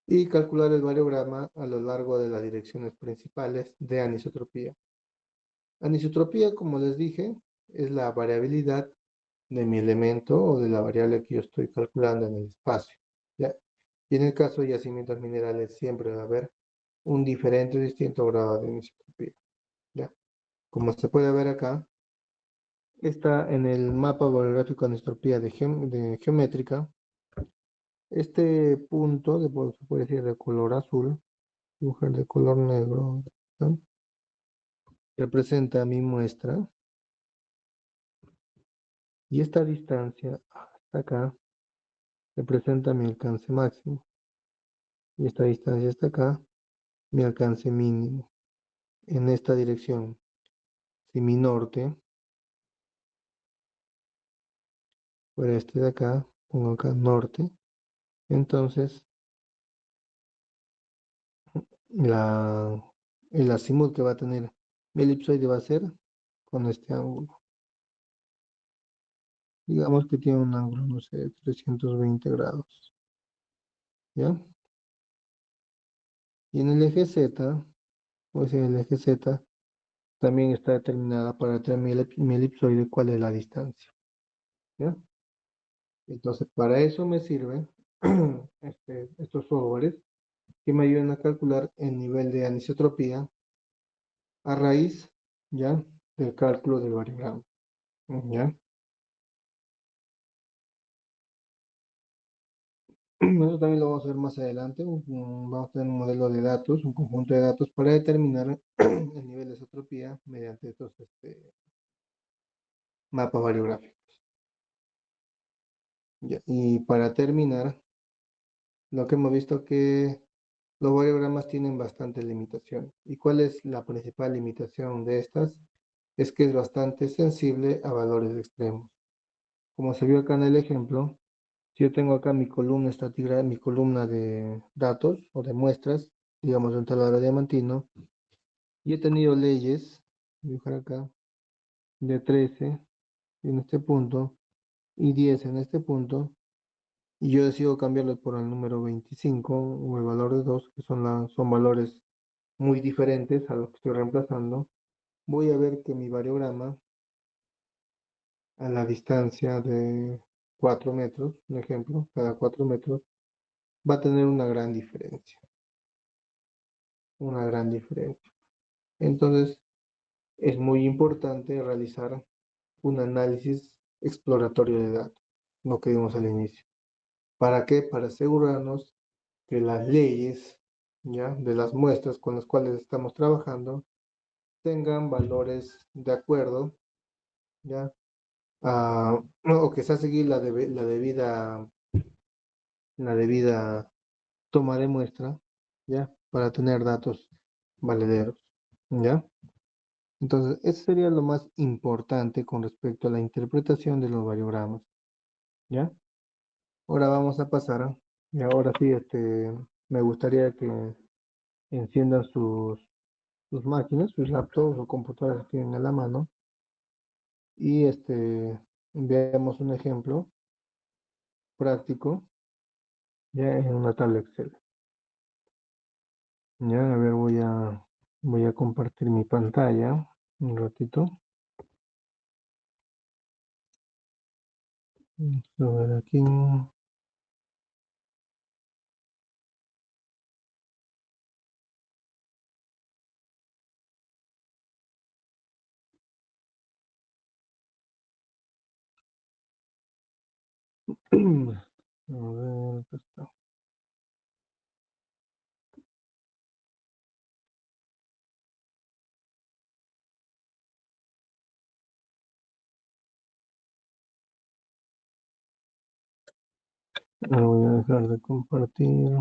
Y calcular el variograma a lo largo de las direcciones principales de anisotropía. Anisotropía, como les dije, es la variabilidad de mi elemento o de la variable que yo estoy calculando en el espacio, ¿ya? Y en el caso de yacimientos minerales siempre va a haber un diferente o distinto grado de anisotropía, ¿ya? Como se puede ver acá, está en el mapa bibliográfico de anisotropía de geométrica. Este punto, se puede decir de color azul, mujer de color negro, ¿no? Representa mi muestra, y esta distancia hasta acá representa mi alcance máximo, y esta distancia hasta acá mi alcance mínimo. En esta dirección, si mi norte fuera este de acá, pongo acá norte, entonces la, el azimut que va a tener mi elipsoide va a ser con este ángulo. Digamos que tiene un ángulo, no sé, de 320 grados, ¿ya? Y en el eje Z, o sea, el eje Z también está determinada para determinar mi elipsoide cuál es la distancia, ¿ya? Entonces, para eso me sirven estos softwares que me ayudan a calcular el nivel de anisotropía a raíz, ¿ya? Del cálculo del variograma, ¿ya? Eso también lo vamos a ver más adelante. Vamos a tener un modelo de datos, un conjunto de datos para determinar el nivel de isotropía mediante estos mapas variográficos. Ya. Y para terminar, lo que hemos visto que los variogramas tienen bastantes limitaciones. ¿Y cuál es la principal limitación de estas? Es que es bastante sensible a valores extremos. Como se vio acá en el ejemplo, si yo tengo acá mi columna mi columna de datos o de muestras, digamos de un taladro diamantino, y he tenido leyes, voy a dibujar acá, de 13 en este punto y 10 en este punto, y yo decido cambiarlo por el número 25 o el valor de 2, que son valores muy diferentes a los que estoy reemplazando. Voy a ver que mi variograma a la distancia de 4 metros, un ejemplo, cada 4 metros, va a tener una gran diferencia, una gran diferencia. Entonces, es muy importante realizar un análisis exploratorio de datos, lo que vimos al inicio. ¿Para qué? Para asegurarnos que las leyes, ¿ya? De las muestras con las cuales estamos trabajando tengan valores de acuerdo, ¿ya? O que sea seguir la debida toma de muestra, ¿ya? Para tener datos valederos, ¿ya? Entonces, eso sería lo más importante con respecto a la interpretación de los variogramas, ¿ya? Ahora vamos a pasar, y ahora sí, me gustaría que enciendan sus máquinas, sus laptops o computadoras que tienen a la mano, y veamos un ejemplo práctico, ya en una tabla Excel. Ya, a ver, voy a compartir mi pantalla un ratito. Vamos a ver aquí. A ver, acá está. Ahora voy a dejar de compartir.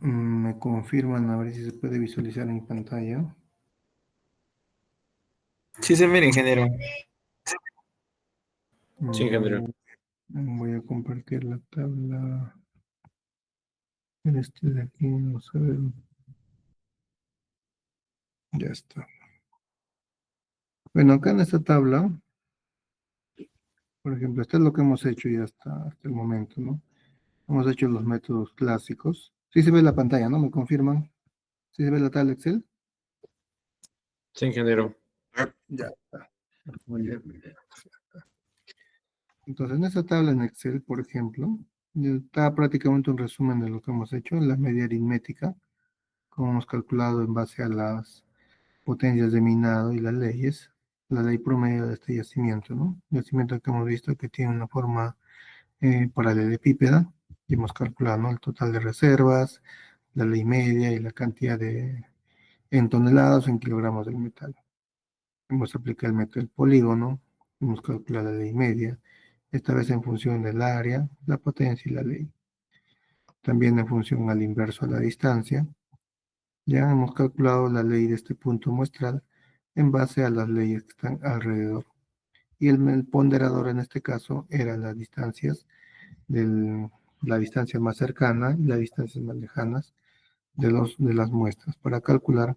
Me confirman a ver si se puede visualizar en mi pantalla. Sí se mira, ingeniero. Sí, Ya ingeniero. voy a compartir la tabla. Este de aquí, vamos a ver. Ya está. Bueno, acá en esta tabla, por ejemplo, esto es lo que hemos hecho ya hasta el momento, ¿no? Hemos hecho los métodos clásicos. Sí se ve la pantalla, ¿no? ¿Me confirman? ¿Sí se ve la tabla Excel? Sí, ingeniero. Ya está. Muy bien. Entonces, en esta tabla en Excel, por ejemplo, ya está prácticamente un resumen de lo que hemos hecho en la media aritmética, como hemos calculado en base a las potencias de minado y las leyes, la ley promedio de este yacimiento, ¿no? Yacimiento que hemos visto que tiene una forma paralelepípeda, y hemos calculado, ¿no? El total de reservas, la ley media y la cantidad en toneladas o en kilogramos del metal. Hemos aplicado el método del polígono, hemos calculado la ley media, esta vez en función del área, la potencia y la ley. También en función al inverso a la distancia. Ya hemos calculado la ley de este punto muestral en base a las leyes que están alrededor. Y el ponderador en este caso era las distancias, la distancia más cercana y las distancias más lejanas de las muestras para calcular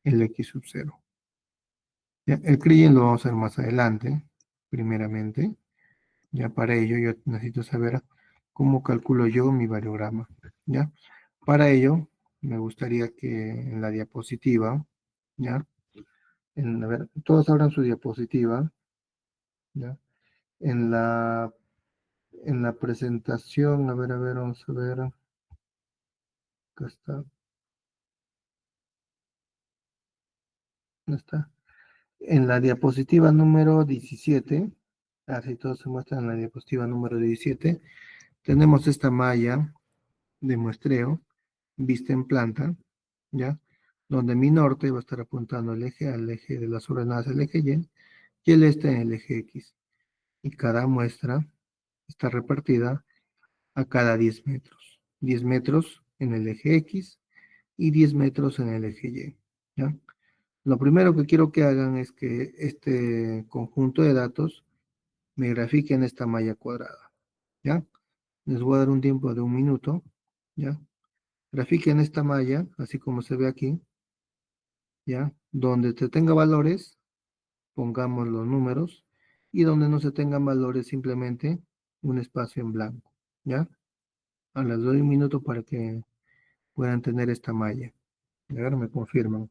el X sub 0. Ya, el CRIEN lo vamos a hacer más adelante, primeramente. Ya para ello yo necesito saber cómo calculo yo mi variograma. ¿Ya? Para ello me gustaría que en la diapositiva, ¿ya? A ver, todos abran su diapositiva, ¿ya? En la, en la presentación, a ver, vamos a ver. Acá está, ¿dónde está? En la diapositiva número 17, así todo se muestra en la diapositiva número 17, tenemos esta malla de muestreo vista en planta, ¿ya? Donde mi norte va a estar apuntando al eje de las ordenadas, el eje y el este en el eje X. Y cada muestra está repartida a cada 10 metros. 10 metros en el eje X y 10 metros en el eje Y. ¿Ya? Lo primero que quiero que hagan es que este conjunto de datos me grafiquen esta malla cuadrada. ¿Ya? Les voy a dar un tiempo de 1 minuto. ¿Ya? Grafiquen esta malla, así como se ve aquí. ¿Ya? Donde se tenga valores, pongamos los números. Y donde no se tengan valores, simplemente un espacio en blanco. ¿Ya? Les doy 1 minuto para que puedan tener esta malla. A ver, me confirman.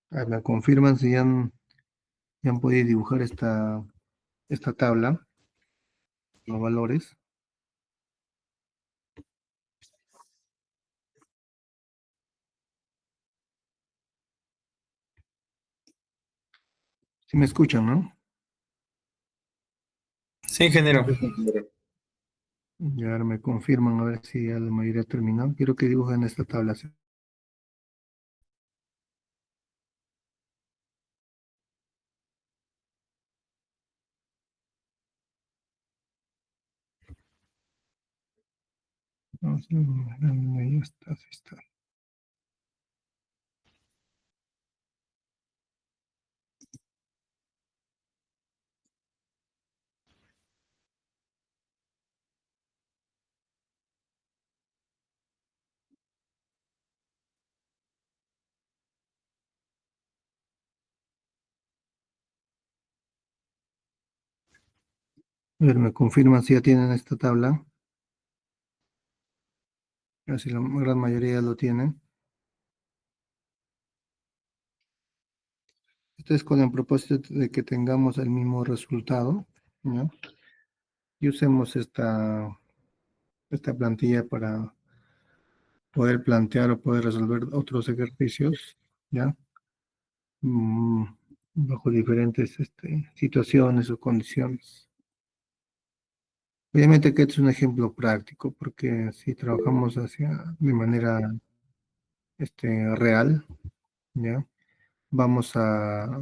Me confirman si ya han podido dibujar esta tabla, los valores. Si me escuchan, ¿no? Sí, ingeniero. Ya me confirman a ver si ya la mayoría ha terminado. Quiero que dibujen esta tabla. ¿Sí? Ahí está, ahí está. A ver, me confirman si ya tienen esta tabla. A ver si la gran mayoría lo tienen. Esto es con el propósito de que tengamos el mismo resultado, ¿no? Y usemos esta plantilla para poder plantear o poder resolver otros ejercicios, ¿ya? Mm, bajo diferentes situaciones o condiciones. Obviamente que este es un ejemplo práctico, porque si trabajamos de manera real, ¿ya? Vamos a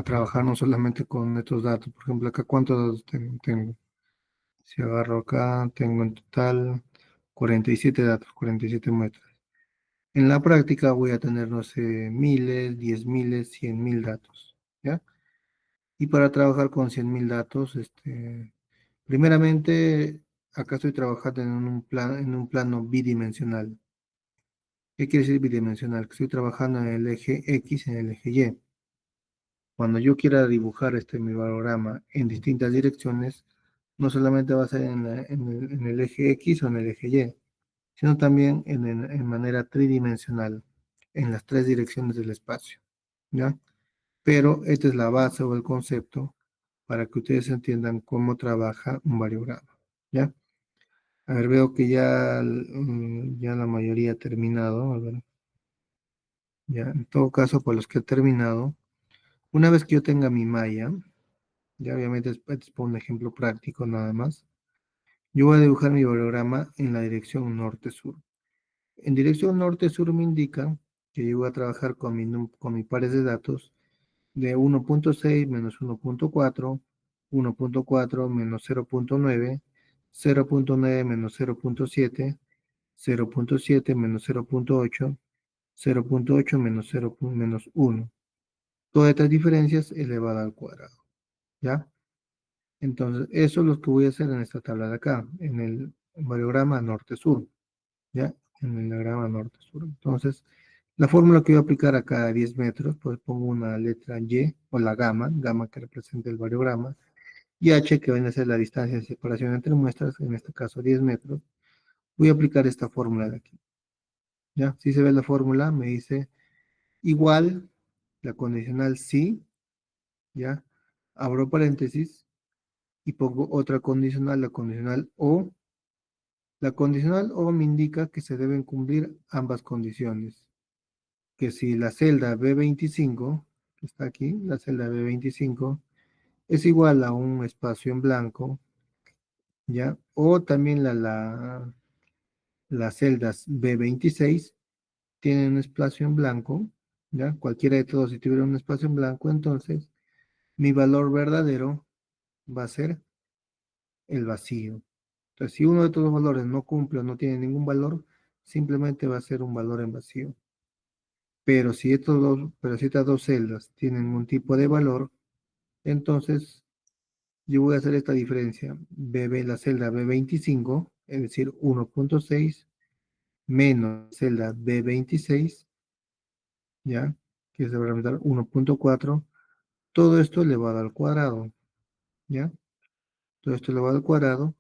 trabajar no solamente con estos datos. Por ejemplo, acá cuántos datos tengo. Si agarro acá, tengo en total 47 datos, 47 muestras. En la práctica voy a tener, no sé, miles, 10.000, 100.000 datos, ¿ya? Y para trabajar con 100.000 datos, primeramente, acá estoy trabajando en un plano bidimensional. ¿Qué quiere decir bidimensional? Que estoy trabajando en el eje X y en el eje Y. Cuando yo quiera dibujar mi valorama en distintas direcciones, no solamente va a ser en el eje X o en el eje Y, sino también en manera tridimensional, en las tres direcciones del espacio, ¿ya? Pero esta es la base o el concepto para que ustedes entiendan cómo trabaja un variograma, ¿ya? A ver, veo que ya la mayoría ha terminado, a ver, ya, en todo caso, por los que he terminado, una vez que yo tenga mi malla, ya obviamente es por un ejemplo práctico nada más, yo voy a dibujar mi variograma en la dirección norte-sur. En dirección norte-sur me indica que yo voy a trabajar con mis pares de datos de 1.6 menos 1.4, 1.4 menos 0.9, 0.9 menos 0.7, 0.7 menos 0.8, 0.8 menos 0 menos 1. Todas estas diferencias elevada al cuadrado. ¿ya? Entonces, eso es lo que voy a hacer en esta tabla de acá, en el variograma norte-sur, ¿ya? En el diagrama norte-sur. Entonces, la fórmula que voy a aplicar a cada 10 metros, pues pongo una letra Y, o la gamma que representa el variograma, y H, que viene a ser la distancia de separación entre muestras, en este caso 10 metros, voy a aplicar esta fórmula de aquí, ¿ya? Si se ve la fórmula, me dice igual, la condicional sí, ¿ya? Abro paréntesis, y pongo otra condicional, la condicional O. La condicional O me indica que se deben cumplir ambas condiciones. Que si la celda B25, que está aquí, la celda B25, es igual a un espacio en blanco, ¿ya? O también las celdas B26 tienen un espacio en blanco, ¿ya? Cualquiera de todos, si tuviera un espacio en blanco, entonces mi valor verdadero va a ser el vacío. Entonces, si uno de estos valores no cumple o no tiene ningún valor, simplemente va a ser un valor en vacío. Pero si estas dos celdas tienen un tipo de valor, entonces yo voy a hacer esta diferencia. La celda B25, es decir, 1.6, menos celda B26, ¿ya? Que se va a representar 1.4. Todo esto elevado al cuadrado, ¿ya? Todo esto elevado al cuadrado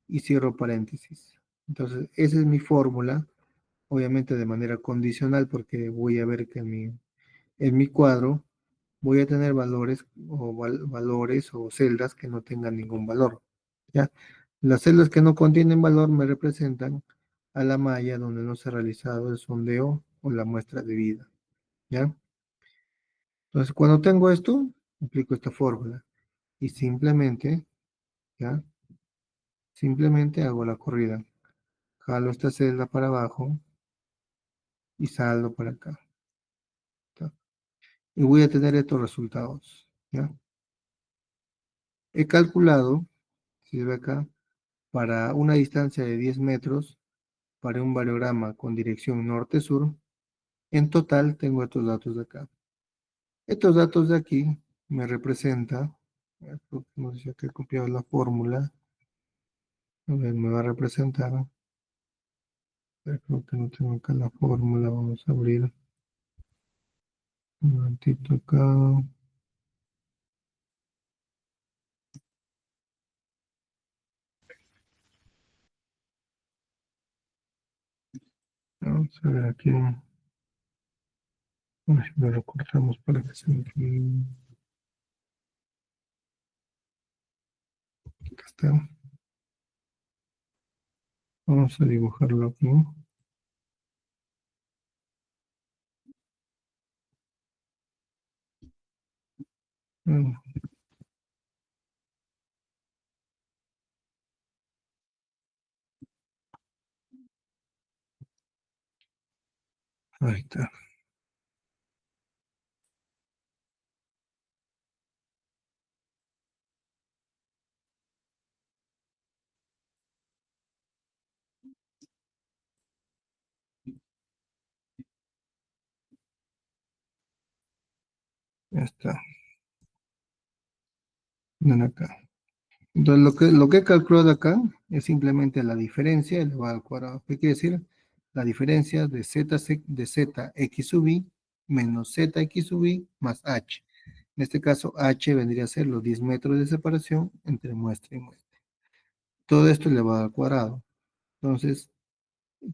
y cierro paréntesis. Entonces, esa es mi fórmula, obviamente de manera condicional, porque voy a ver que en mi cuadro voy a tener valores o celdas que no tengan ningún valor, ¿ya? Las celdas que no contienen valor me representan a la malla donde no se ha realizado el sondeo o la muestra de vida, ¿ya? Entonces, cuando tengo esto, aplico esta fórmula y simplemente, ¿ya? Simplemente hago la corrida. Jalo esta celda para abajo y saldo para acá, ¿tá? Y voy a tener estos resultados, ¿ya? He calculado, si se ve acá, para una distancia de 10 metros, para un variograma con dirección norte-sur, en total tengo estos datos de acá. Estos datos de aquí me representa, no sé si acá he copiado la fórmula, a ver, me va a representar, creo que no tengo acá la fórmula, vamos a abrir un momentito acá, vamos a ver aquí, a ver si lo recortamos para que se entienda. Acá está. Vamos a dibujarlo aquí. Mm, Ahí está. Ya está. Ven acá. Entonces, lo que he calculado acá es simplemente la diferencia elevada al cuadrado. ¿Qué quiere decir? La diferencia de z x sub i menos z x sub i más h. En este caso, h vendría a ser los 10 metros de separación entre muestra y muestra. Todo esto elevado al cuadrado. Entonces,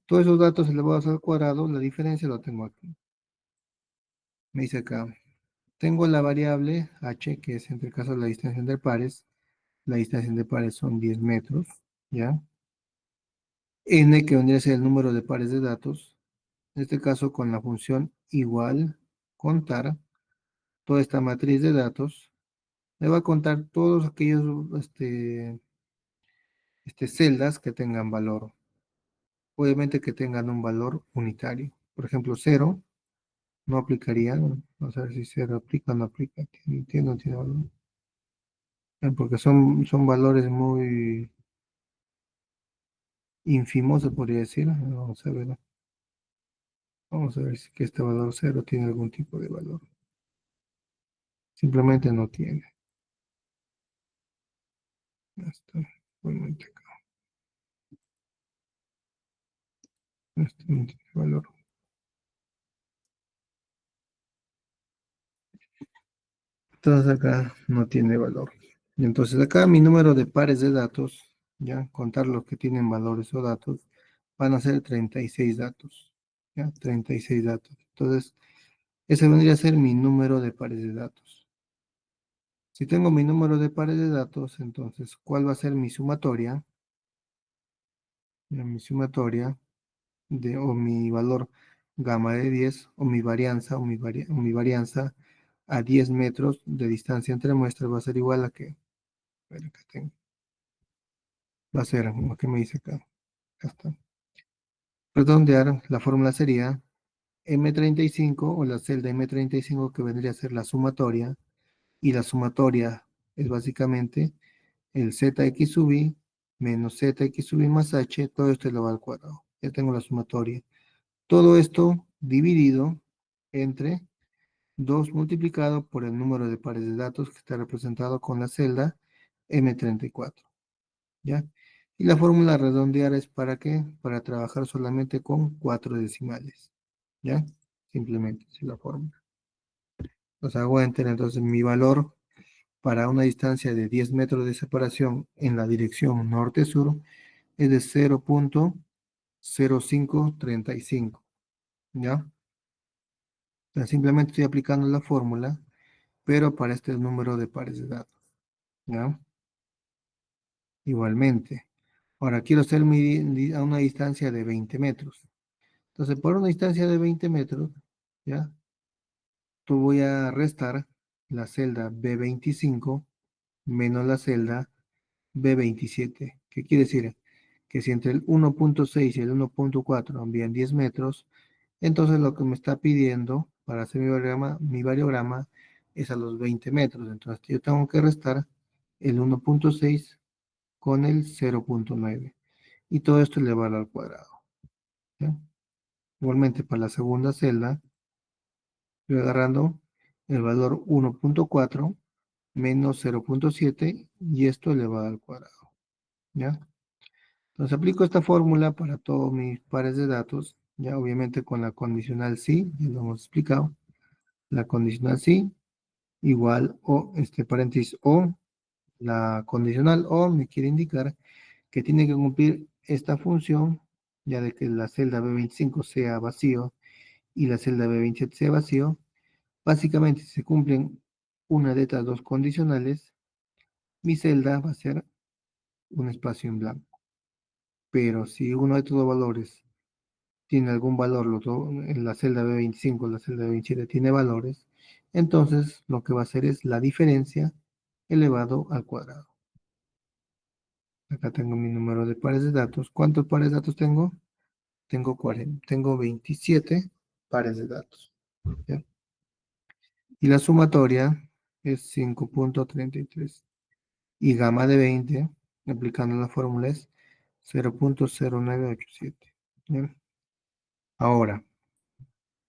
todos esos datos elevados al cuadrado, la diferencia lo tengo aquí. Me dice acá, tengo la variable h, que es entre caso la distancia entre pares. La distancia entre pares son 10 metros, ¿ya? N, que vendría a ser el número de pares de datos, en este caso con la función igual contar toda esta matriz de datos, me va a contar todos aquellos celdas que tengan valor, obviamente que tengan un valor unitario. Por ejemplo, 0 no aplicaría, vamos a ver si 0 aplica o no aplica, no tiene valor. Porque son valores muy ínfimos, se podría decir. Vamos a ver si que este valor 0 tiene algún tipo de valor. Simplemente no tiene. Esto, igualmente acá. Este no tiene valor. Entonces acá no tiene valor. Y entonces acá mi número de pares de datos, ya, contar los que tienen valores o datos, van a ser 36 datos. Ya, 36 datos. Entonces, ese vendría a ser mi número de pares de datos. Si tengo mi número de pares de datos, entonces, ¿cuál va a ser mi sumatoria? Ya, mi sumatoria o mi valor gamma de 10 o mi varianza o mi varianza a 10 metros de distancia entre muestras va a ser igual a que, a ver, acá tengo, va a ser lo que me dice acá. Acá está. Redondear, la fórmula sería M35 o la celda M35 que vendría a ser la sumatoria y la sumatoria es básicamente el ZX sub i menos ZX sub i más H, todo esto elevado al cuadrado. Ya tengo la sumatoria. Todo esto dividido entre 2 multiplicado por el número de pares de datos que está representado con la celda M34. ¿Ya? Y la fórmula redondear es para qué? Para trabajar solamente con 4 decimales. ¿Ya? Simplemente es la fórmula. Los hago enter, entonces mi valor para una distancia de 10 metros de separación en la dirección norte-sur es de 0.0535. ¿Ya? Entonces, simplemente estoy aplicando la fórmula, pero para este número de pares de datos. ¿Ya? Igualmente. Ahora quiero hacer a una distancia de 20 metros. Entonces, por una distancia de 20 metros, ¿ya? Tú voy a restar la celda B25 menos la celda B27. ¿Qué quiere decir? Que si entre el 1.6 y el 1.4 envían 10 metros, entonces lo que me está pidiendo para hacer mi variograma es a los 20 metros. Entonces yo tengo que restar el 1.6 con el 0.9. Y todo esto elevado al cuadrado. ¿Ya? Igualmente para la segunda celda, estoy agarrando el valor 1.4 menos 0.7 y esto elevado al cuadrado. ¿Ya? Entonces aplico esta fórmula para todos mis pares de datos, ya obviamente con la condicional sí, ya lo hemos explicado. La condicional sí igual o este paréntesis o, la condicional o me quiere indicar que tiene que cumplir esta función, ya de que la celda B25 sea vacío y la celda B27 sea vacío. Básicamente, si se cumplen una de estas dos condicionales, mi celda va a ser un espacio en blanco. Pero si uno de estos dos valores tiene algún valor, en la celda B25, la celda B27 tiene valores, entonces lo que va a hacer es la diferencia elevado al cuadrado. Acá tengo mi número de pares de datos. ¿Cuántos pares de datos tengo? Tengo 27 pares de datos. ¿Ya? Y la sumatoria es 5.33. Y gamma de 20, aplicando la fórmula, es 0.0987. ¿Ya? Ahora,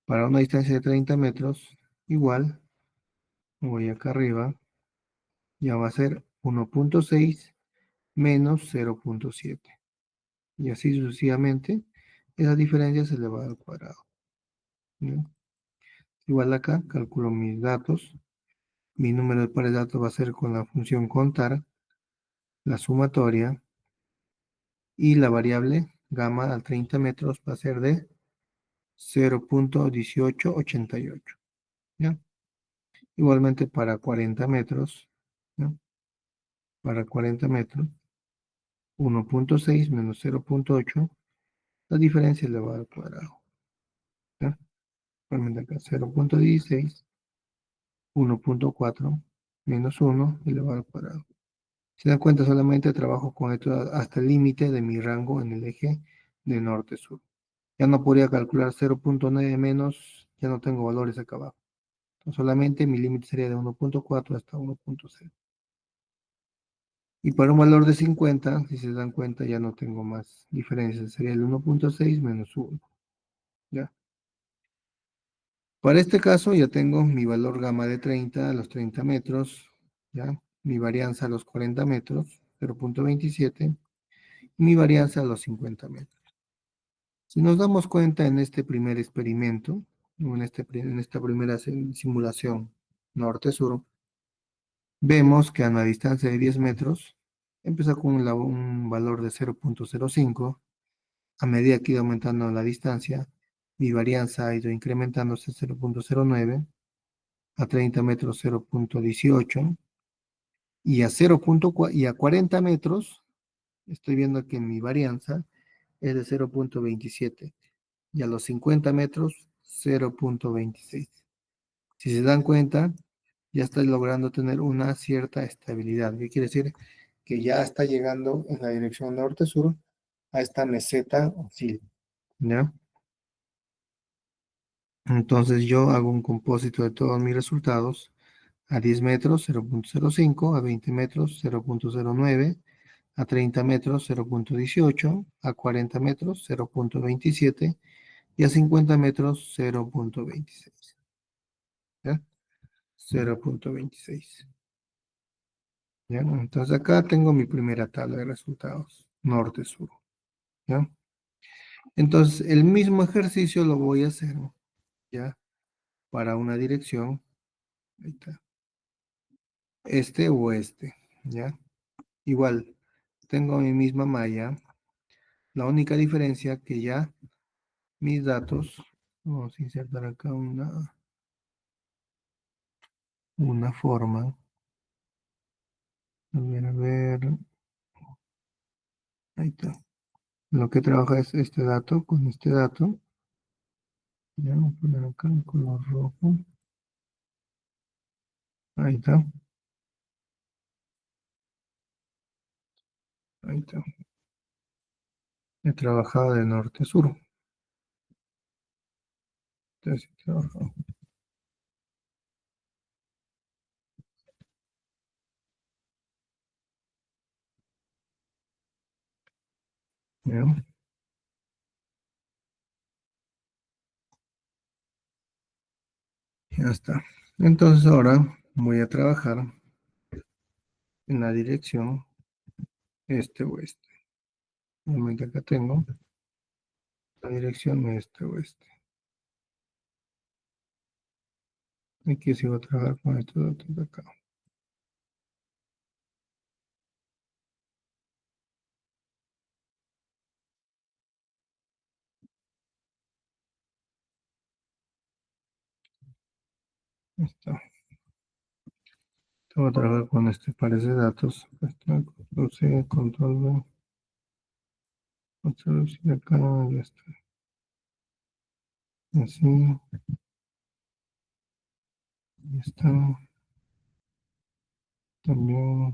para una distancia de 30 metros, igual, voy acá arriba, ya va a ser 1.6 menos 0.7. Y así sucesivamente, esa diferencia se eleva al cuadrado. ¿Ya? Igual acá, calculo mis datos. Mi número de pares de datos va a ser con la función contar, la sumatoria, y la variable gamma a 30 metros va a ser de 0.1888. ¿Ya? Igualmente para 40 metros, ¿ya? Para 40 metros, 1.6 menos 0.8, la diferencia elevada al cuadrado. ¿Ya? Igualmente acá 0.16, 1.4 menos 1 elevado al cuadrado. Si dan cuenta, solamente trabajo con esto hasta el límite de mi rango en el eje de norte-sur. Ya no podría calcular 0.9 menos, ya no tengo valores acá abajo. Entonces, solamente mi límite sería de 1.4 hasta 1.0. Y para un valor de 50, si se dan cuenta, ya no tengo más diferencias. Sería el 1.6 menos 1. ¿Ya? Para este caso ya tengo mi valor gamma de 30 a los 30 metros. ¿Ya? Mi varianza a los 40 metros. 0.27, y mi varianza a los 50 metros. Si nos damos cuenta en este primer experimento, en esta primera simulación norte-sur, vemos que a una distancia de 10 metros empieza con un valor de 0.05. A medida que ha ido aumentando la distancia, mi varianza ha ido incrementándose a 0.09, a 30 metros 0.18, y a 40 metros estoy viendo que mi varianza es de 0.27, y a los 50 metros 0.26. Si se dan cuenta, ya está logrando tener una cierta estabilidad. ¿Qué quiere decir? Que ya está llegando en la dirección norte-sur a esta meseta oscil, ¿ya? Entonces yo hago un compósito de todos mis resultados: a 10 metros 0.05, a 20 metros 0.09, a 30 metros 0.18, a 40 metros 0.27 y a 50 metros 0.26. ¿Ya? 0.26. ¿Ya? Entonces acá tengo mi primera tabla de resultados, norte-sur. ¿Ya? Entonces el mismo ejercicio lo voy a hacer, ¿ya? Para una dirección, ahí está, este-oeste. ¿Ya? Igual, tengo mi misma malla. La única diferencia que ya mis datos, vamos a insertar acá una forma. A ver, ahí está. Lo que trabaja es este dato con este dato. Ya, vamos a poner acá en color rojo. Ahí está. Ahí está. He trabajado de norte a sur. Entonces, he trabajado. Ya, ya está. Entonces ahora voy a trabajar en la dirección este-oeste. Normalmente acá tengo la dirección este-oeste. Aquí sí voy a trabajar con estos datos de acá. Ahí está. Voy a trabajar con este pares de datos. Control C, control V. Control C acá, ya está. Así, ya está. También.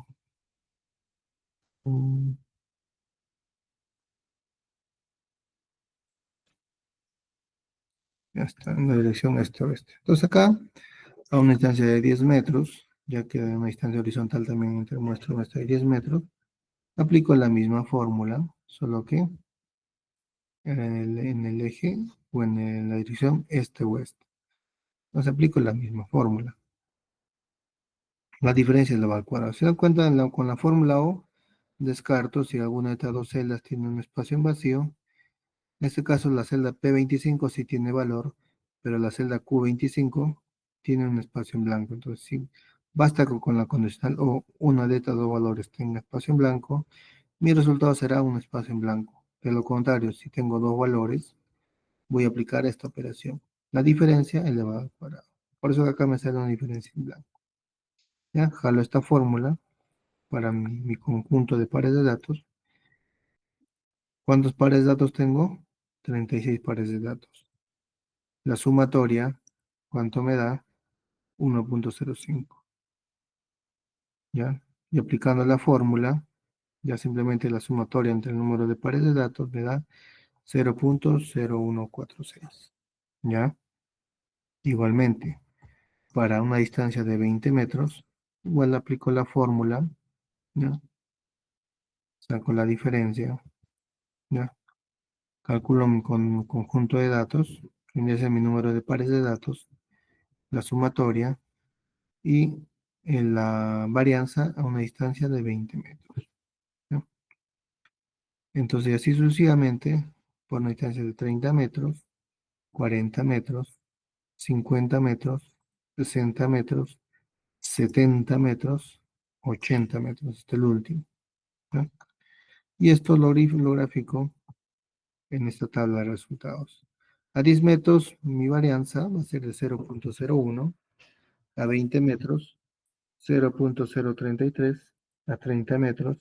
Ya está, en la dirección este-oeste. Entonces acá, a una distancia de 10 metros, ya que a una distancia horizontal también entre muestra de 10 metros, aplico la misma fórmula, solo que en el eje o en la dirección este-oeste. Entonces aplico la misma fórmula. La diferencia es la al cuadrado. Se dan cuenta, con la fórmula O, descarto si alguna de estas dos celdas tiene un espacio en vacío. En este caso, la celda P25 sí tiene valor, pero la celda Q25 tiene un espacio en blanco. Entonces, sí, basta con la condicional o una de estos dos valores tenga espacio en blanco, mi resultado será un espacio en blanco. De lo contrario, si tengo dos valores, voy a aplicar esta operación. La diferencia elevada al cuadrado. Por eso acá me sale una diferencia en blanco. Ya, jalo esta fórmula para mi conjunto de pares de datos. ¿Cuántos pares de datos tengo? 36 pares de datos. La sumatoria, ¿cuánto me da? 1.05. ¿Ya? Y aplicando la fórmula, ya simplemente la sumatoria entre el número de pares de datos me da 0.0146. ¿Ya? Igualmente, para una distancia de 20 metros, igual aplico la fórmula, ¿ya? Saco la diferencia, ¿ya? Calculo con conjunto de datos, que viene a ser mi número de pares de datos, la sumatoria y la varianza a una distancia de 20 metros. Entonces, así sucesivamente, por una distancia de 30 metros, 40 metros, 50 metros, 60 metros, 70 metros, 80 metros, este es el último, ¿no? Y esto lo grafico en esta tabla de resultados. A 10 metros, mi varianza va a ser de 0.01, a 20 metros, 0.033, a 30 metros,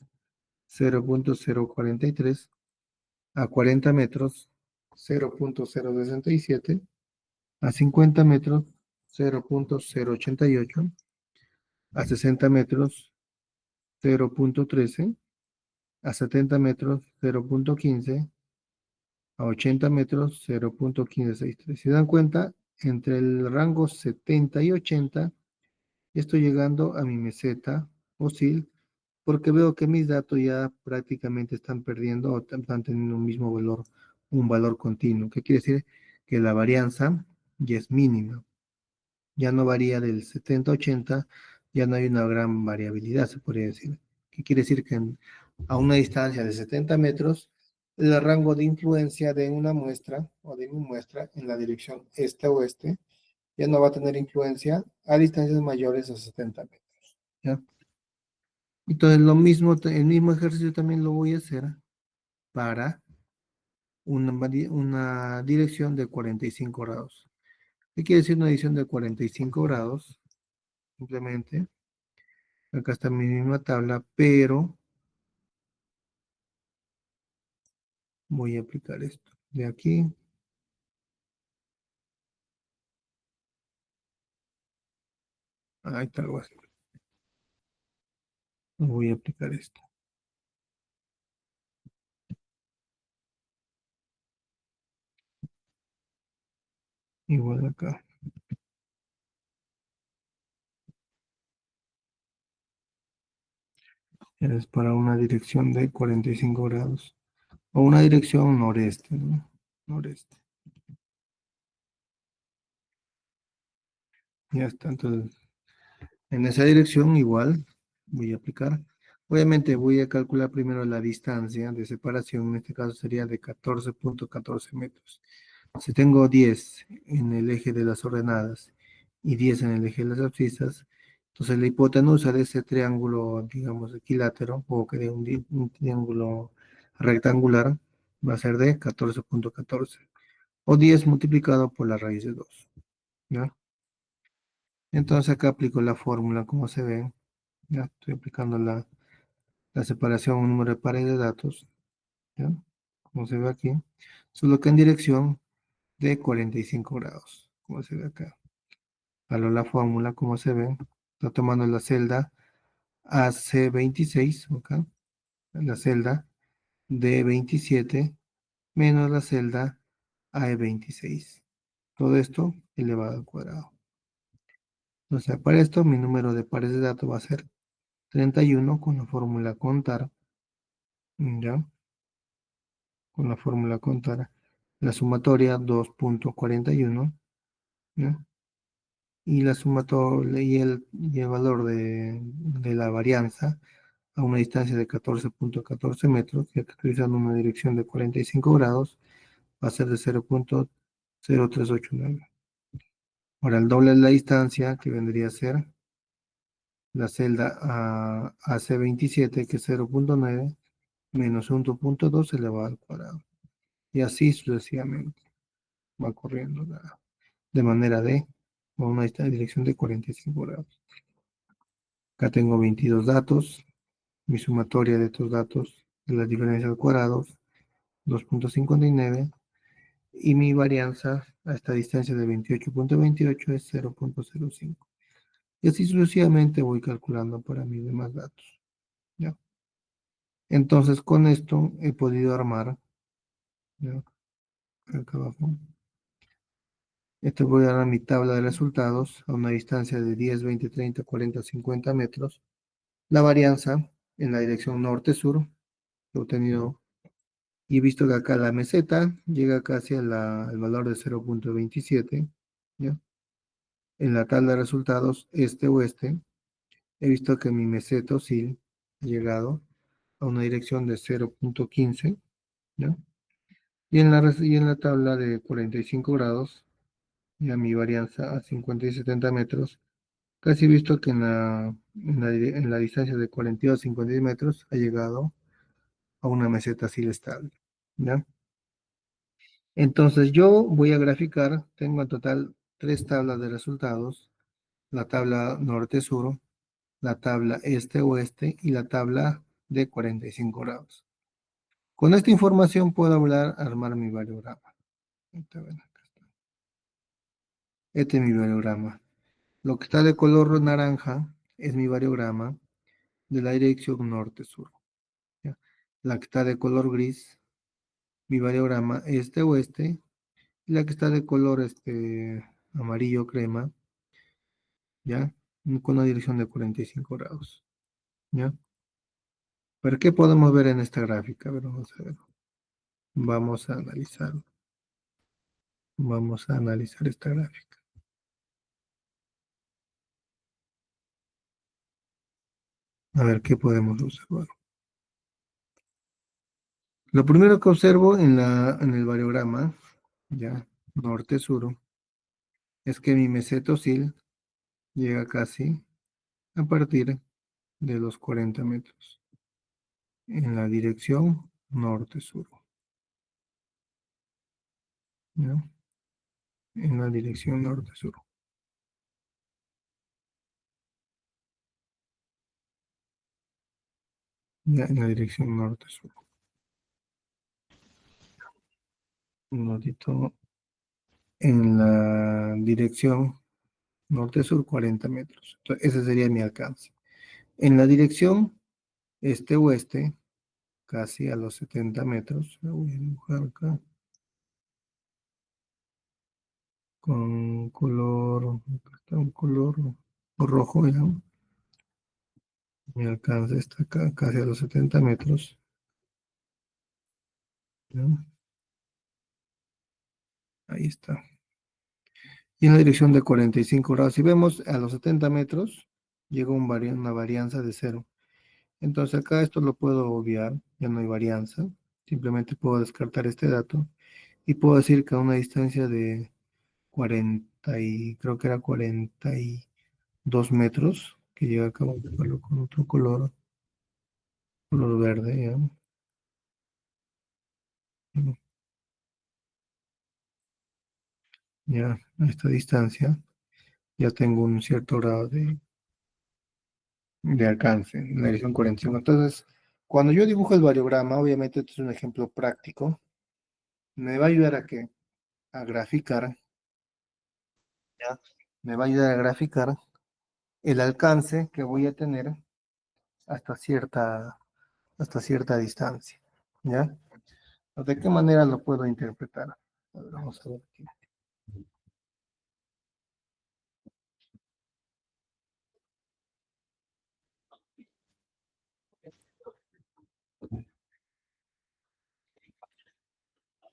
0.043, a 40 metros, 0.067, a 50 metros, 0.088, a 60 metros, 0.13, a 70 metros, 0.15, a 80 metros, 0.1563. Si dan cuenta, entre el rango 70 y 80, estoy llegando a mi meseta OSIL, porque veo que mis datos ya prácticamente están perdiendo o están teniendo un mismo valor, un valor continuo. ¿Qué quiere decir? Que la varianza ya es mínima. Ya no varía del 70 a 80, ya no hay una gran variabilidad, se podría decir. ¿Qué quiere decir? Que a una distancia de 70 metros, el rango de influencia de una muestra o de mi muestra en la dirección este-oeste ya no va a tener influencia a distancias mayores a 70 metros. ¿Ya? Entonces, lo mismo, el mismo ejercicio también lo voy a hacer para una dirección de 45 grados. ¿Qué quiere decir una dirección de 45 grados? Simplemente, acá está mi misma tabla, pero voy a aplicar esto. De aquí, ahí está algo así. Voy a aplicar esto. Igual acá. Es para una dirección de 45 grados. O una dirección noreste, ¿no? Noreste. Ya está. Entonces, en esa dirección igual voy a aplicar. Obviamente voy a calcular primero la distancia de separación. En este caso sería de 14.14 metros. Si tengo 10 en el eje de las ordenadas y 10 en el eje de las abscisas, entonces la hipotenusa de ese triángulo, digamos, equilátero, o que de un triángulo rectangular, va a ser de 14.14, o 10 multiplicado por la raíz de 2. ¿Ya? Entonces acá aplico la fórmula, como se ve. Ya estoy aplicando la separación, un número de pares de datos. ¿Ya? Como se ve aquí. Solo que en dirección de 45 grados, como se ve acá. Para la fórmula, como se ve, está tomando la celda AC26, ¿ok? La celda D27 menos la celda AE26. Todo esto elevado al cuadrado. Entonces, para esto, mi número de pares de datos va a ser 31 con la fórmula contar, ¿ya? Con la fórmula contar. La sumatoria 2.41, ¿ya? Y la sumatoria y el valor de la varianza a una distancia de 14.14 metros, ya que utilizando una dirección de 45 grados, va a ser de 0.0389. Ahora, el doble de la distancia, que vendría a ser la celda AC27, que es 0.9, menos 1.2 elevado al cuadrado. Y así sucesivamente va corriendo de manera de a una dirección de 45 grados. Acá tengo 22 datos, mi sumatoria de estos datos de las diferencias al cuadrado, 2.59, y mi varianza a esta distancia de 28.28 es 0.05. Y así sucesivamente voy calculando para mis demás datos. ¿Ya? Entonces con esto he podido armar, ¿ya? Acá abajo, voy a dar mi tabla de resultados a una distancia de 10, 20, 30, 40, 50 metros. La varianza en la dirección norte-sur he obtenido y he visto que acá la meseta llega casi al valor de 0.27. ¿Ya? En la tabla de resultados este-oeste he visto que mi meseta OSIL ha llegado a una dirección de 0,15, ¿ya? Y en la tabla de 45 grados, ya mi varianza a 50 y 70 metros, casi visto que en la distancia de 42 a 56 metros ha llegado a una meseta así estable, ¿ya? Entonces yo voy a graficar, tengo en total tres tablas de resultados: la tabla norte-sur, la tabla este-oeste y la tabla de 45 grados. Con esta información puedo armar mi variograma. Este es mi variograma. Lo que está de color naranja es mi variograma de la dirección norte-sur, ¿ya? La que está de color gris, mi variograma este-oeste, y la que está de color amarillo crema, ¿ya? Con una dirección de 45 grados, ¿ya? ¿Pero qué podemos ver en esta gráfica? A ver, vamos a ver. Vamos a analizar. Vamos a analizar esta gráfica. A ver qué podemos observar. Lo primero que observo en el variograma, ya, norte-sur, es que mi mesetosil llega casi a partir de los 40 metros en la dirección norte-sur, ¿ya? En la dirección norte-sur, ya, en la dirección norte-sur. Un notito en la dirección norte-sur, 40 metros. Entonces, ese sería mi alcance. En la dirección este-oeste, casi a los 70 metros, la voy a dibujar acá con color, acá está un color rojo, ya. Mi alcance está acá, casi a los 70 metros, ¿ya? Ahí está. Y en la dirección de 45 grados, si vemos a los 70 metros, llega una varianza de cero. Entonces acá esto lo puedo obviar, ya no hay varianza. Simplemente puedo descartar este dato y puedo decir que a una distancia de 40 y creo que era 42 metros, que llega acá, vamos a verlo con otro color verde, ¿ya? Ya a esta distancia ya tengo un cierto grado de alcance en la dirección 45. Entonces, cuando yo dibujo el variograma, obviamente esto es un ejemplo práctico, me va a ayudar a que a graficar, ¿ya? Me va a ayudar a graficar el alcance que voy a tener hasta cierta distancia, ¿ya? ¿De qué manera lo puedo interpretar? A ver, vamos a ver aquí.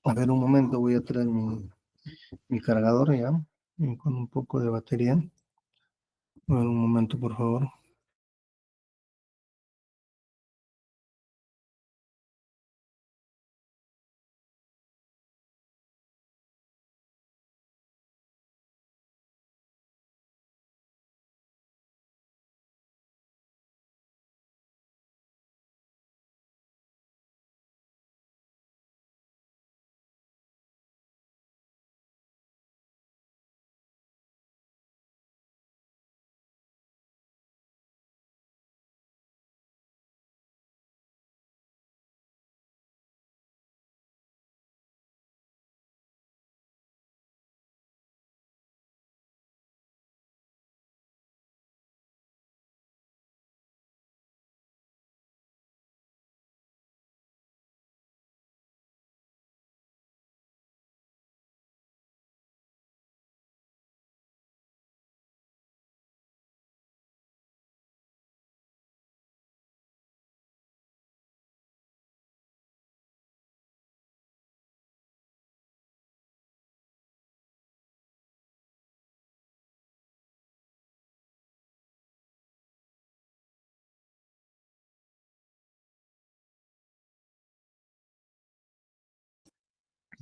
A ver, un momento, voy a traer mi cargador ya, y con un poco de batería. A ver, un momento, por favor.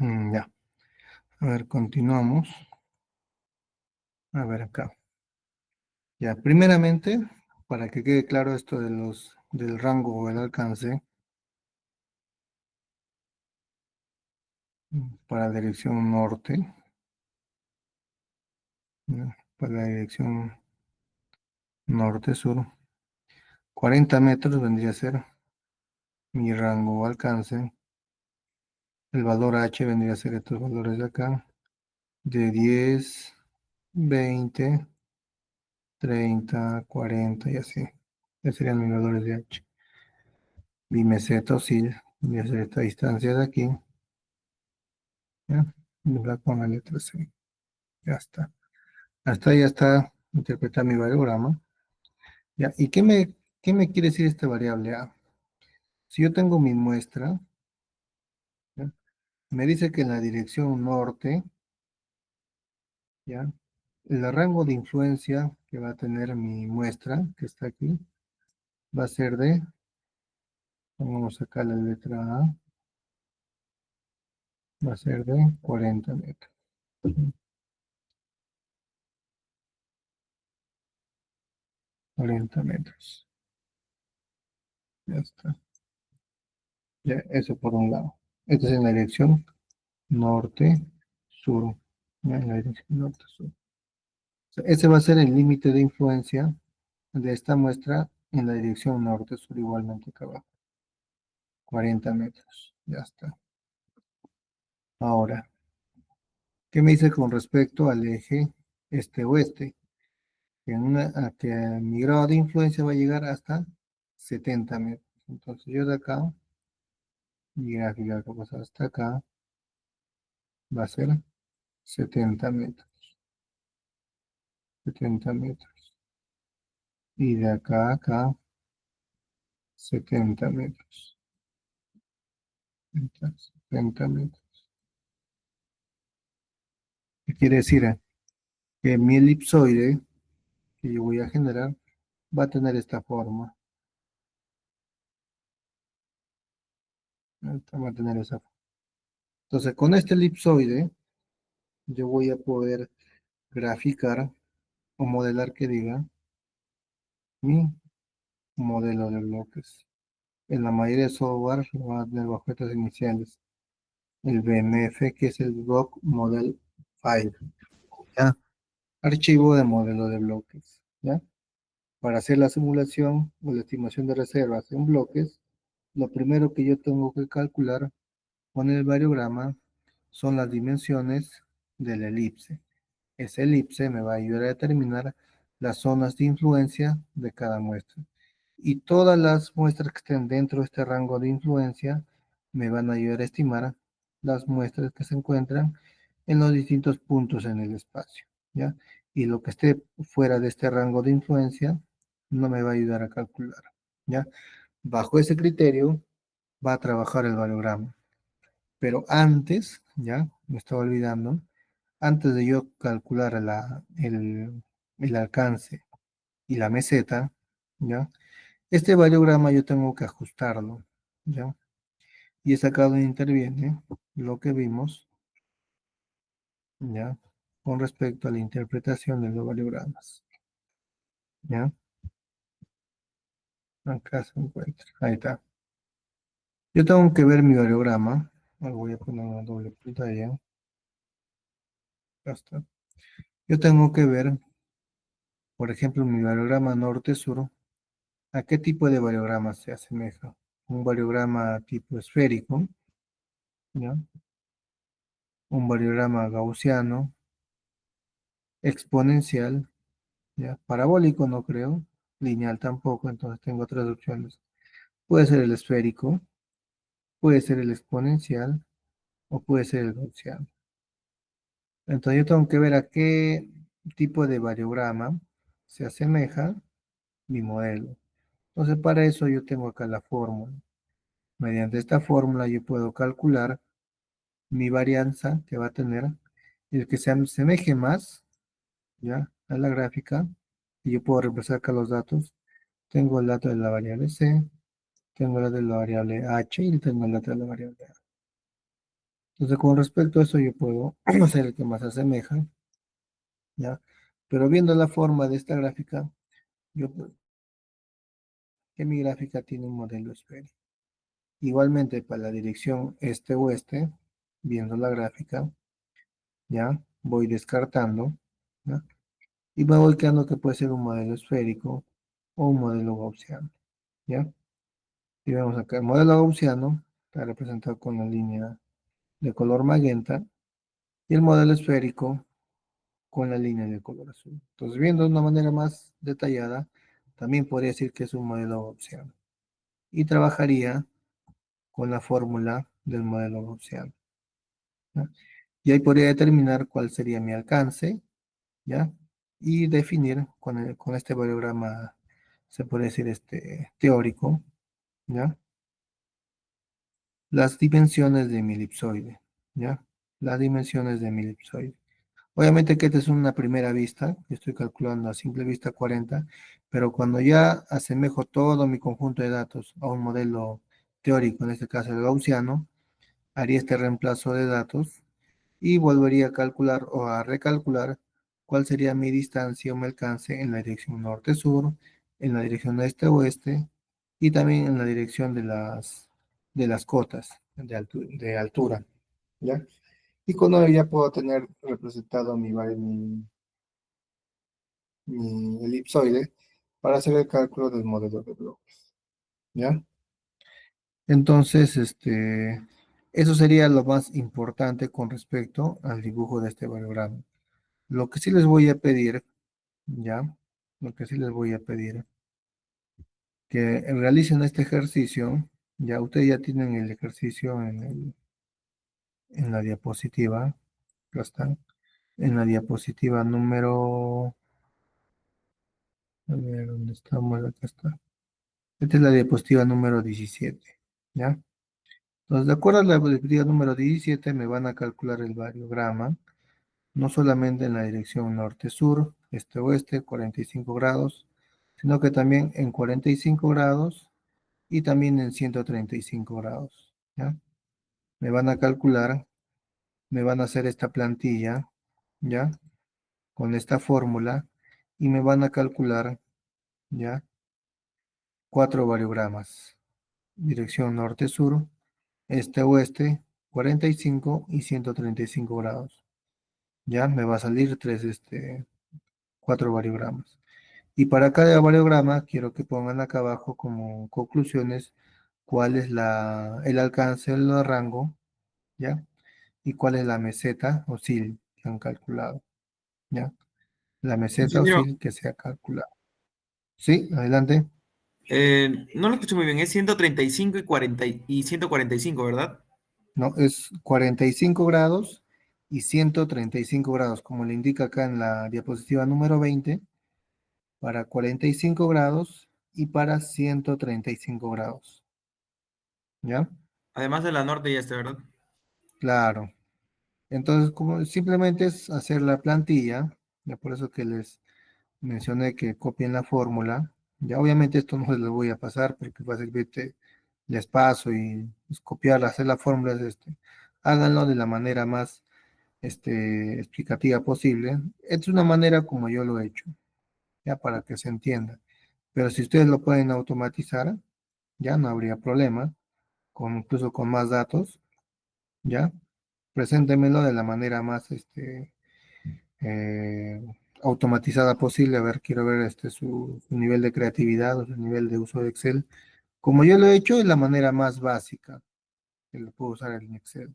Ya. A ver, continuamos. A ver acá. Ya, primeramente, para que quede claro esto del rango o el alcance, para la dirección norte, ¿ya? Para la dirección norte-sur, 40 metros vendría a ser mi rango o alcance. El valor H vendría a ser estos valores de acá, de 10, 20, 30, 40 y así. Estos serían mis valores de H. Mi meseta oscila, voy a hacer esta distancia de aquí, ¿ya? Con la letra C. Ya está. Hasta ahí ya está interpretar mi variograma. ¿Ya? ¿Y qué me quiere decir esta variable A? Si yo tengo mi muestra, ¿ya? Me dice que en la dirección norte, ¿ya? El rango de influencia que va a tener mi muestra, que está aquí, va a ser de, vamos acá la letra A, va a ser de 40 metros. 40 metros. Ya está. Ya, eso por un lado. Esta es en la dirección norte-sur. ¿Ya? En la dirección norte-sur. O sea, ese va a ser el límite de influencia de esta muestra en la dirección norte-sur igualmente acá abajo. 40 metros. Ya está. Ahora, ¿qué me dice con respecto al eje este-oeste? Que mi grado de influencia va a llegar hasta 70 metros. Entonces yo de acá, mi gráfica que pasa hasta acá, va a ser 70 metros. 70 metros. Y de acá a acá, 70 metros. 70 metros. ¿Qué quiere decir? Que mi elipsoide que yo voy a generar va a tener esta forma. Va a tener esa forma. Entonces, con este elipsoide, yo voy a poder graficar o modelar que diga mi modelo de bloques. En la mayoría de software lo van a tener bajo estas iniciales. El BMF, que es el Block Model File. ¿Ya? Archivo de modelo de bloques. ¿Ya? Para hacer la simulación o la estimación de reservas en bloques, lo primero que yo tengo que calcular con el variograma son las dimensiones de la elipse. Esa elipse me va a ayudar a determinar las zonas de influencia de cada muestra. Y todas las muestras que estén dentro de este rango de influencia me van a ayudar a estimar las muestras que se encuentran en los distintos puntos en el espacio, ¿ya? Y lo que esté fuera de este rango de influencia no me va a ayudar a calcular, ¿ya? Bajo ese criterio va a trabajar el variograma. Pero antes, ya, me estaba olvidando, antes de yo calcular el alcance y la meseta, ya, este variograma yo tengo que ajustarlo, ya, y es acá donde interviene lo que vimos, ya, con respecto a la interpretación de los variogramas, ya, acá se encuentra, ahí está. Yo tengo que ver mi variograma, voy a poner una doble pantalla, ya está. Yo tengo que ver, por ejemplo, mi variograma norte-sur. ¿A qué tipo de variograma se asemeja? Un variograma tipo esférico, ¿ya? Un variograma gaussiano, exponencial, ¿ya? Parabólico no creo, lineal tampoco, entonces tengo otras opciones. Puede ser el esférico, puede ser el exponencial o puede ser el gaussiano. Entonces yo tengo que ver a qué tipo de variograma se asemeja mi modelo. Entonces para eso yo tengo acá la fórmula. Mediante esta fórmula yo puedo calcular mi varianza que va a tener el que se asemeje más, ¿ya? A la gráfica. Y yo puedo reemplazar acá los datos. Tengo el dato de la variable C, tengo el dato de la variable H y tengo el dato de la variable A. Entonces, con respecto a eso, yo puedo hacer el que más se asemeja, ¿ya? Pero viendo la forma de esta gráfica, yo que mi gráfica tiene un modelo esférico. Igualmente, para la dirección este-oeste, viendo la gráfica, ¿ya? Voy descartando, ¿ya? Y me voy quedando que puede ser un modelo esférico o un modelo gaussiano, ¿ya? Y vemos acá, el modelo gaussiano está representado con la línea de color magenta y el modelo esférico con la línea de color azul. Entonces, viendo de una manera más detallada, también podría decir que es un modelo gaussiano. Y trabajaría con la fórmula del modelo gaussiano, ¿ya? Y ahí podría determinar cuál sería mi alcance, ¿ya? Y definir con este variograma, se puede decir teórico, ¿ya? Las dimensiones de mi elipsoide, ¿ya? Las dimensiones de mi elipsoide. Obviamente que esta es una primera vista, estoy calculando a simple vista 40, pero cuando ya asemejo todo mi conjunto de datos a un modelo teórico, en este caso el gaussiano, haría este reemplazo de datos y volvería a calcular o a recalcular cuál sería mi distancia o mi alcance en la dirección norte-sur, en la dirección este-oeste y también en la dirección de las cotas de altura, ¿ya? Y con ello ya puedo tener representado mi elipsoide para hacer el cálculo del modelo de bloques, ¿ya? Entonces, eso sería lo más importante con respecto al dibujo de este variograma. Lo que sí les voy a pedir, ¿ya? Lo que sí les voy a pedir, que realicen este ejercicio, ya ustedes ya tienen el ejercicio en la diapositiva, acá está, en la diapositiva número, a ver, ¿dónde estamos? Acá está. Esta es la diapositiva número 17, ¿ya? Entonces, de acuerdo a la diapositiva número 17, me van a calcular el variograma, no solamente en la dirección norte-sur, este-oeste, 45 grados, sino que también en 45 grados y también en 135 grados, ¿ya? Me van a calcular, me van a hacer esta plantilla, ¿ya? Con esta fórmula y me van a calcular, ¿ya? 4 variogramas, dirección norte-sur, este-oeste, 45 y 135 grados. Ya me va a salir 4 variogramas. Y para cada variograma quiero que pongan acá abajo como conclusiones cuál es el alcance del rango, ¿ya? Y cuál es la meseta o SIL que han calculado, ¿ya? La meseta o Ingeniero, SIL que se ha calculado. Sí, adelante. no lo escucho muy bien, es 135 y 40 y 145, ¿verdad? No, es 45 grados y 135 grados, como le indica acá en la diapositiva número 20, para 45 grados y para 135 grados, ¿ya? Además de la norte y este, ¿verdad? Claro. Entonces, como simplemente es hacer la plantilla, ya por eso que les mencioné que copien la fórmula. Ya obviamente esto no se lo voy a pasar porque fácilmente les paso y pues, copiar, hacer la fórmula es háganlo de la manera más explicativa posible. Esta es una manera como yo lo he hecho, ya para que se entienda. Pero si ustedes lo pueden automatizar, ya no habría problema, incluso con más datos, ya. Preséntemelo de la manera más eh, automatizada posible. A ver, quiero ver su nivel de creatividad o su nivel de uso de Excel. Como yo lo he hecho, es la manera más básica que lo puedo usar en Excel.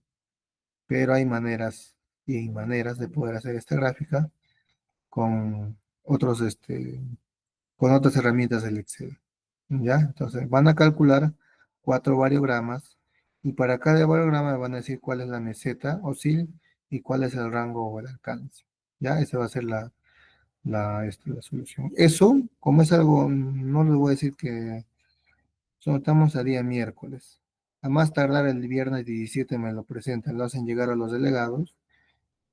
Pero hay maneras y maneras de poder hacer esta gráfica con con otras herramientas del Excel. ¿Ya? Entonces van a calcular 4 variogramas y para cada variograma van a decir cuál es la meseta o SIL y cuál es el rango o el alcance. ¿Ya? Esa va a ser la solución. Eso, como es algo, no les voy a decir que estamos a día miércoles. A más tardar el viernes 17 me lo presentan, lo hacen llegar a los delegados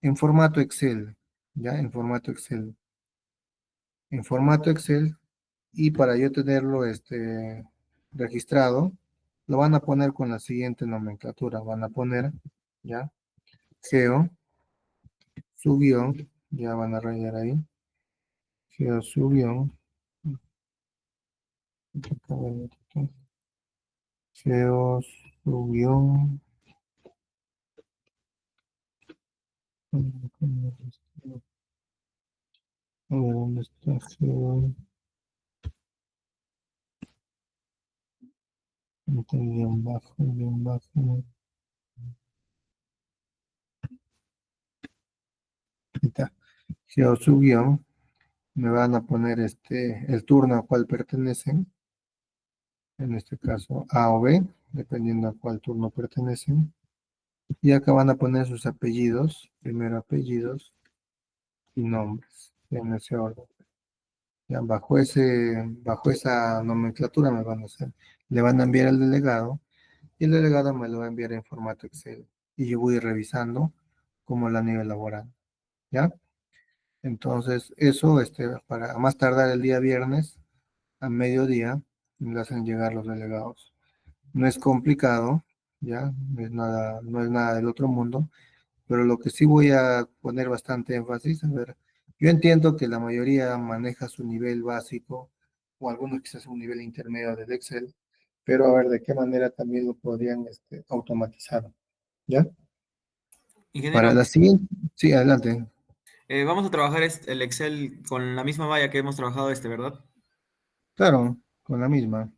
en formato Excel, ¿ya? En formato Excel y para yo tenerlo registrado, lo van a poner con la siguiente nomenclatura. Van a poner, ¿ya? Geo subió, ya van a rayar ahí. Geo subió. Geo subió. A ver, ¿dónde está Geo? Está guión bajo, guión bajo. Ahí está. Geo subió. Me van a poner el turno a cual pertenecen. En este caso A o B, dependiendo a cuál turno pertenecen. Y acá van a poner sus apellidos, primero apellidos y nombres, en ese orden. Ya, bajo esa nomenclatura me van a hacer, le van a enviar al delegado y el delegado me lo va a enviar en formato Excel. Y yo voy revisando cómo la han ido elaborando. ¿Ya? Entonces, eso, para a más tardar el día viernes, a mediodía, me lo hacen llegar los delegados. No es complicado, ¿ya? No es nada del otro mundo, pero lo que sí voy a poner bastante énfasis, a ver, yo entiendo que la mayoría maneja su nivel básico o algunos quizás un nivel intermedio del Excel, pero a ver de qué manera también lo podrían automatizar, ¿ya? Para Ingeniero, la siguiente, sí, adelante. vamos a trabajar el Excel con la misma malla que hemos trabajado ¿verdad? Claro, con la misma.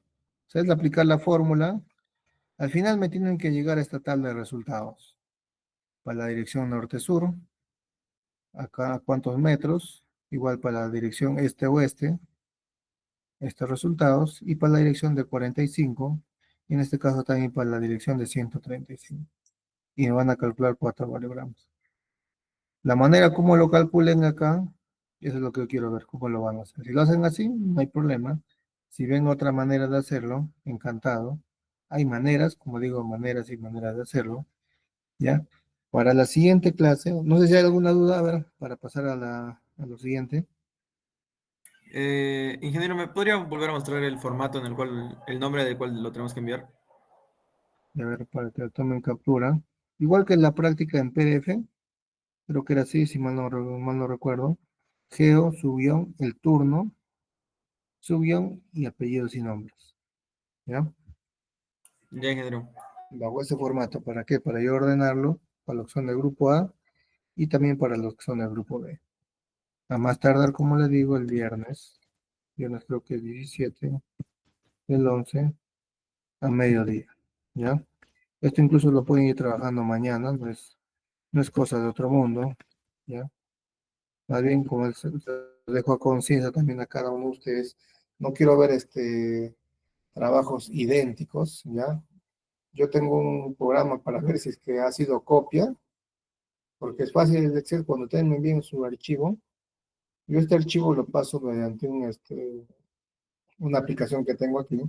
O sea, es aplicar la fórmula. Al final me tienen que llegar a esta tabla de resultados. Para la dirección norte-sur, acá cuántos metros, igual para la dirección este-oeste, estos resultados, y para la dirección de 45, y en este caso también para la dirección de 135. Y me van a calcular 4 valiogramas. La manera como lo calculen acá, eso es lo que yo quiero ver, cómo lo van a hacer. Si lo hacen así, no hay problema. Si ven otra manera de hacerlo, encantado. Hay maneras, como digo, maneras y maneras de hacerlo, ¿ya? Para la siguiente clase, no sé si hay alguna duda, a ver, para pasar a lo siguiente. Ingeniero, ¿me podría volver a mostrar el formato en el cual, el nombre del cual lo tenemos que enviar? A ver, para que lo tomen captura. Igual que en la práctica en PDF, creo que era así, si mal no recuerdo. Geo, subión, el turno, subión y apellidos y nombres. ¿Ya? Ya, ingeniero. Bajo ese formato, ¿para qué? Para yo ordenarlo para los que son del grupo A y también para los que son del grupo B. A más tardar, como les digo, el viernes creo que es 17, el 11, a mediodía. ¿Ya? Esto incluso lo pueden ir trabajando mañana, no es cosa de otro mundo. ¿Ya? Más bien, como se dejo a conciencia también a cada uno de ustedes, no quiero ver trabajos idénticos, ¿ya? Yo tengo un programa para ver si es que ha sido copia, porque es fácil el Excel cuando ustedes me envíen su archivo. Yo este archivo lo paso mediante una aplicación que tengo aquí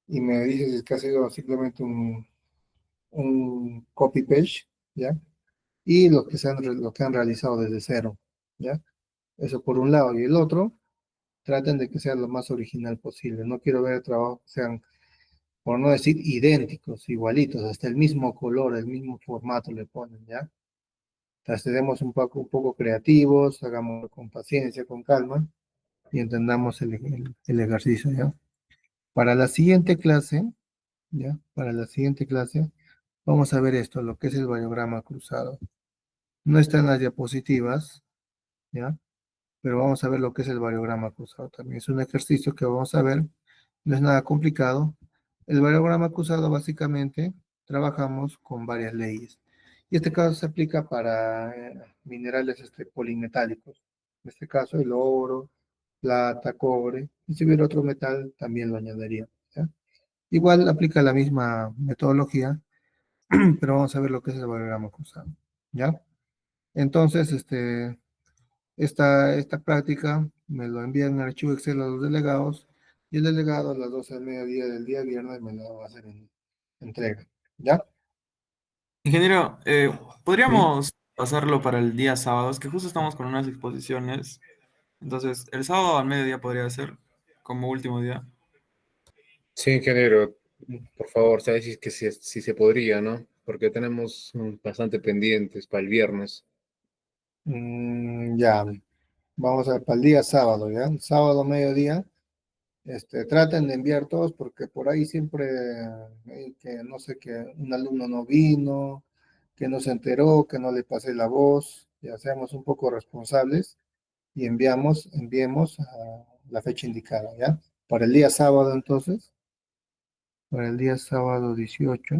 y me dice si es que ha sido simplemente un copy page, ¿ya? Y lo que han realizado desde cero, ¿ya? Eso por un lado. Y el otro, traten de que sea lo más original posible. No quiero ver trabajos que sean, por no decir idénticos, igualitos, hasta el mismo color, el mismo formato le ponen, ¿ya? Entonces, seremos un poco creativos, hagámoslo con paciencia, con calma y entendamos el ejercicio, ¿ya? Para la siguiente clase, ¿ya? Para la siguiente clase, vamos a ver esto, lo que es el variograma cruzado. No está en las diapositivas, ¿ya? Pero vamos a ver lo que es el variograma cruzado también. Es un ejercicio que vamos a ver, no es nada complicado. El variograma cruzado básicamente trabajamos con varias leyes. Y este caso se aplica para minerales polimetálicos. En este caso el oro, plata, cobre. Y si hubiera otro metal, también lo añadiría. ¿Ya? Igual aplica la misma metodología, pero vamos a ver lo que es el variograma cruzado. ¿Ya? Entonces, esta práctica me lo envían en archivo Excel a los delegados y el delegado a las 12 del mediodía del día viernes me lo va a hacer en entrega. ¿Ya? Ingeniero, Sí. ¿podríamos pasarlo para el día sábado? Es que justo estamos con unas exposiciones. Entonces, el sábado al mediodía podría ser como último día. Sí, ingeniero, por favor, ¿sabes si se podría, no? porque tenemos bastante pendientes para el viernes. Ya, vamos a ver, para el día sábado, ¿ya? El sábado mediodía, traten de enviar todos porque por ahí siempre hay que, no sé, que un alumno no vino, que no se enteró, que no le pasé la voz, ya seamos un poco responsables y enviemos a la fecha indicada, ¿ya? Para el día sábado, entonces, para el día sábado 18,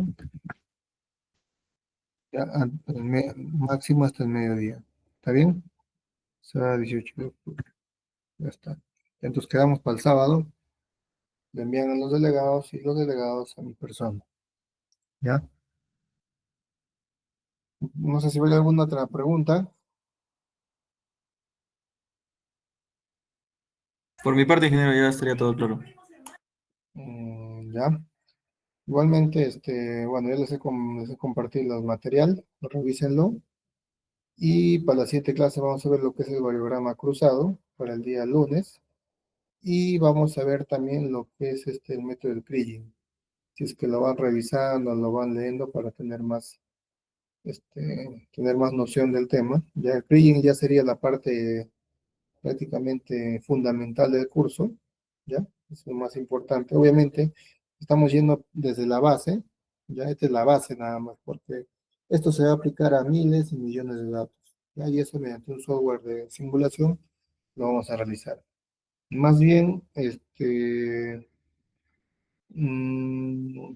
ya, máximo hasta el mediodía. ¿Está bien? Sábado 18 de octubre, ya está. Entonces quedamos para el sábado, le envían a los delegados y los delegados a mi persona, ¿ya? No sé si hay alguna otra pregunta. Por mi parte, ingeniero, ya estaría todo claro. Ya. Igualmente, bueno, ya les he compartido el material, revísenlo. Y para la siguiente clase vamos a ver lo que es el variograma cruzado para el día lunes. Y vamos a ver también lo que es el método del Kriging. Si es que lo van revisando, lo van leyendo para tener más noción del tema. Ya el Kriging ya sería la parte prácticamente fundamental del curso, ¿ya? Es lo más importante. Obviamente, estamos yendo desde la base, ya esta es la base nada más, porque esto se va a aplicar a miles y millones de datos, ¿ya? Y eso mediante un software de simulación lo vamos a realizar. Más bien, mm,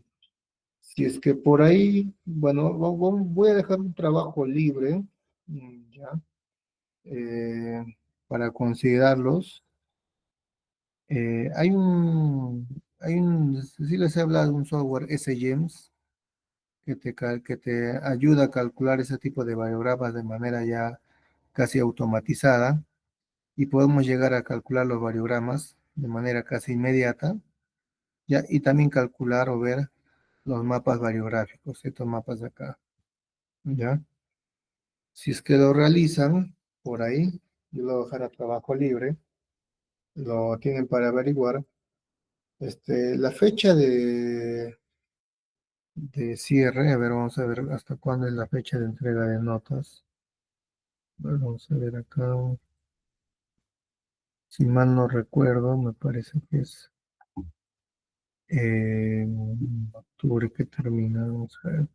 si es que por ahí, bueno, voy a dejar un trabajo libre, ¿ya? Eh, para considerarlos. Sí les he hablado de un software S-GEMS que te ayuda a calcular ese tipo de variogramas de manera ya casi automatizada y podemos llegar a calcular los variogramas de manera casi inmediata, ya, y también calcular o ver los mapas variográficos, estos mapas de acá, ya. Si es que lo realizan por ahí, yo lo voy a dejar a trabajo libre, lo tienen para averiguar. La fecha de cierre, a ver, vamos a ver hasta cuándo es la fecha de entrega de notas. A ver, vamos a ver acá, si mal no recuerdo, me parece que es octubre que termina, vamos a ver.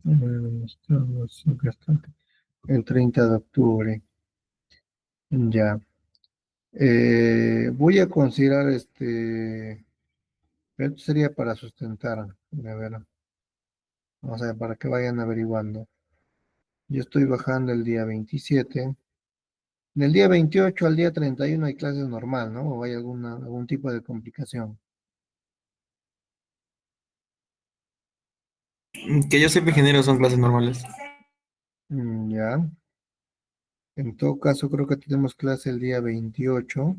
A ver, ¿dónde estamos? Acá está. El 30 de octubre, ya. Voy a considerar esto sería para sustentar, a ver, vamos a ver, para que vayan averiguando. Yo estoy bajando el día 27. Del día 28 al día 31 hay clases normal, ¿no? ¿O hay algún tipo de complicación? Que yo sepa, ingeniero, son clases normales. Ya. En todo caso, creo que tenemos clase el día 28.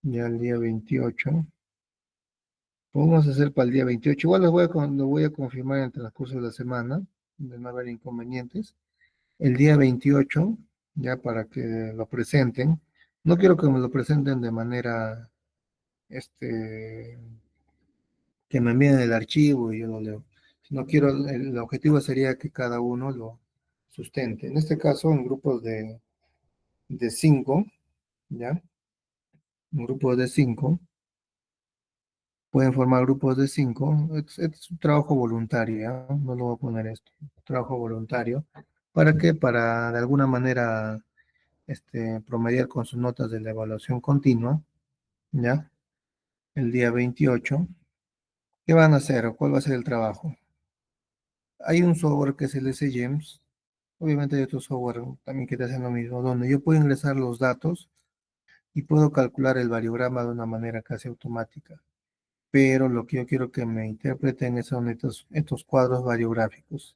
Ya el día 28. Podemos hacer para el día 28. Igual lo voy a confirmar en el transcurso de la semana, de no haber inconvenientes. El día 28, ya para que lo presenten. No quiero que me lo presenten de manera, este, que me envíen el archivo y yo lo leo. Si no quiero, el objetivo sería que cada uno lo sustente. En este caso, en grupos de cinco, ¿ya? Un grupo de cinco, pueden formar grupos de cinco. Es un trabajo voluntario, ¿ya? No lo voy a poner esto. Trabajo voluntario. ¿Para qué? Para de alguna manera promediar con sus notas de la evaluación continua, ¿ya? El día 28. ¿Qué van a hacer o cuál va a ser el trabajo? Hay un software que es el S-GEMS. Obviamente hay otro software también que te hacen lo mismo, donde yo puedo ingresar los datos y puedo calcular el variograma de una manera casi automática. Pero lo que yo quiero que me interpreten son estos cuadros variográficos,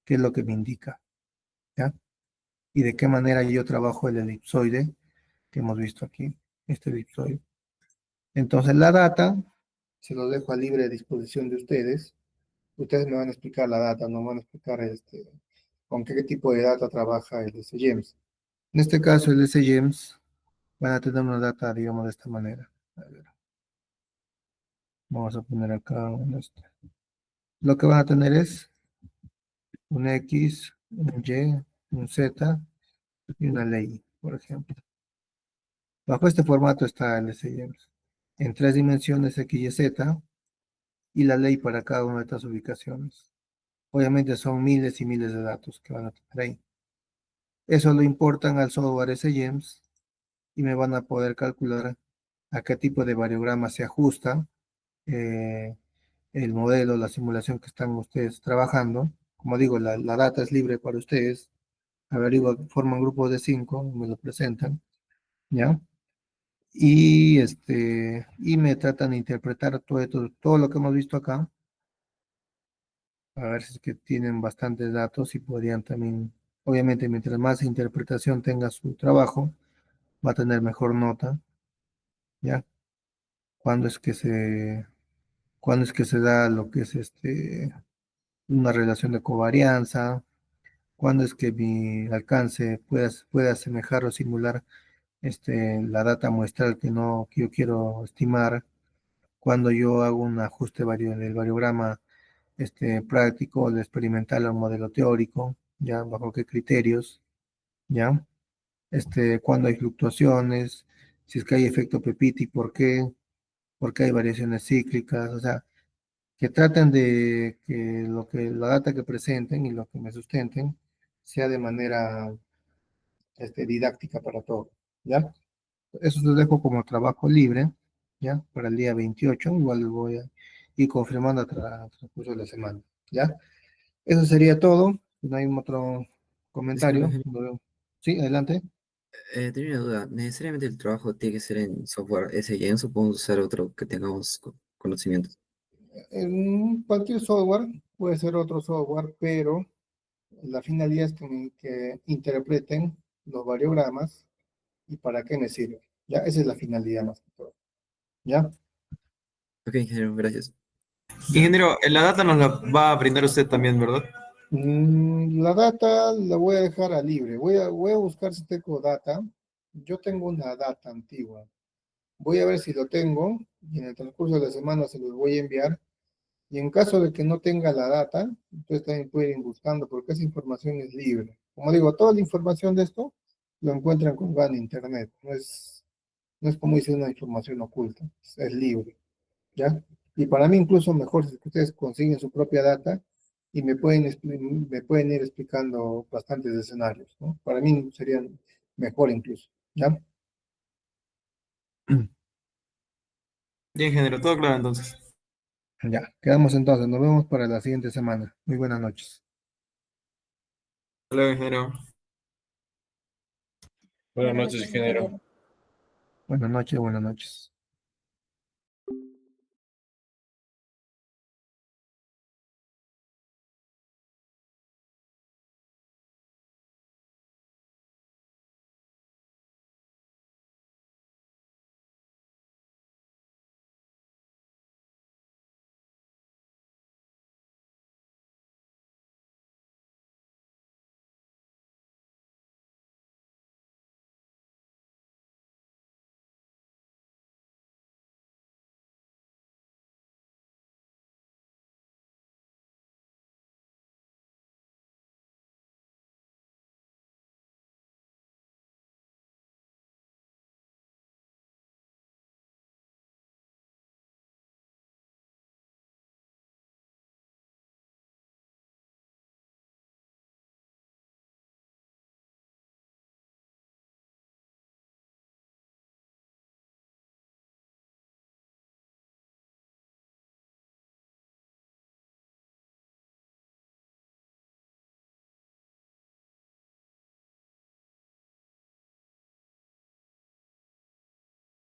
que es lo que me indica, ¿ya? Y de qué manera yo trabajo el elipsoide que hemos visto aquí, este elipsoide. Entonces la data se lo dejo a libre disposición de ustedes. Ustedes me van a explicar la data, no me van a explicar con qué tipo de data trabaja el SGEMS. En este caso, el SGEMS van a tener una data, digamos, de esta manera. A ver. Vamos a poner acá lo que van a tener es un X, un Y, un Z y una ley, por ejemplo. Bajo este formato está el SIEMS. En tres dimensiones X, Y, Z y la ley para cada una de estas ubicaciones. Obviamente son miles y miles de datos que van a tener ahí. Eso lo importan al software SGEMS y me van a poder calcular a qué tipo de variograma se ajusta eh, el modelo, la simulación que están ustedes trabajando. Como digo, la data es libre para ustedes. Averiguan, forman grupos de 5, me lo presentan, ¿ya? Y me tratan de interpretar todo lo que hemos visto acá, a ver si es que tienen bastantes datos y podrían también, obviamente, mientras más interpretación tenga su trabajo, va a tener mejor nota, ¿ya? ¿Cuándo es que se, cuándo es que se da lo que es una relación de covarianza? ¿Cuándo es que mi alcance puede asemejar o simular la data muestral que yo quiero estimar? Cuando yo hago un ajuste del variograma práctico, el experimental o modelo teórico, ya bajo qué criterios, ya, cuando hay fluctuaciones, si es que hay efecto Pepiti, por qué hay variaciones cíclicas, o sea, que traten de que la data que presenten y lo que me sustenten sea de manera didáctica para todos, ¿ya? Eso lo dejo como trabajo libre, ¿ya? Para el día 28, igual lo voy a ir confirmando a transcurso de la semana, ¿ya? Eso sería todo. Si no hay otro Disculpe, comentario. Henry. Sí, adelante. Tenía una duda. ¿Necesariamente el trabajo tiene que ser en software SGN o podemos usar otro que tengamos conocimientos? En cualquier software, puede ser otro software, pero la finalidad es que interpreten los variogramas y para qué me sirve. ¿Ya? Esa es la finalidad más que todo. ¿Ya? Ok, ingeniero, gracias. Ingeniero, la data nos la va a brindar usted también, ¿verdad? La data la voy a dejar a libre. Voy a buscar si tengo data. Yo tengo una data antigua. Voy a ver si lo tengo y en el transcurso de la semana se los voy a enviar. Y en caso de que no tenga la data, ustedes también pueden ir buscando porque esa información es libre. Como digo, toda la información de esto lo encuentran con GAN en Internet. No es como dice una información oculta, es libre. ¿Ya? Y para mí incluso mejor si ustedes consiguen su propia data y me pueden ir explicando bastantes escenarios, ¿no? Para mí serían mejor incluso, ¿ya? Bien, ingeniero, todo claro entonces. Ya, quedamos entonces, nos vemos para la siguiente semana. Muy buenas noches. Hasta luego, ingeniero. Buenas noches, ingeniero. Buenas noches, buenas noches.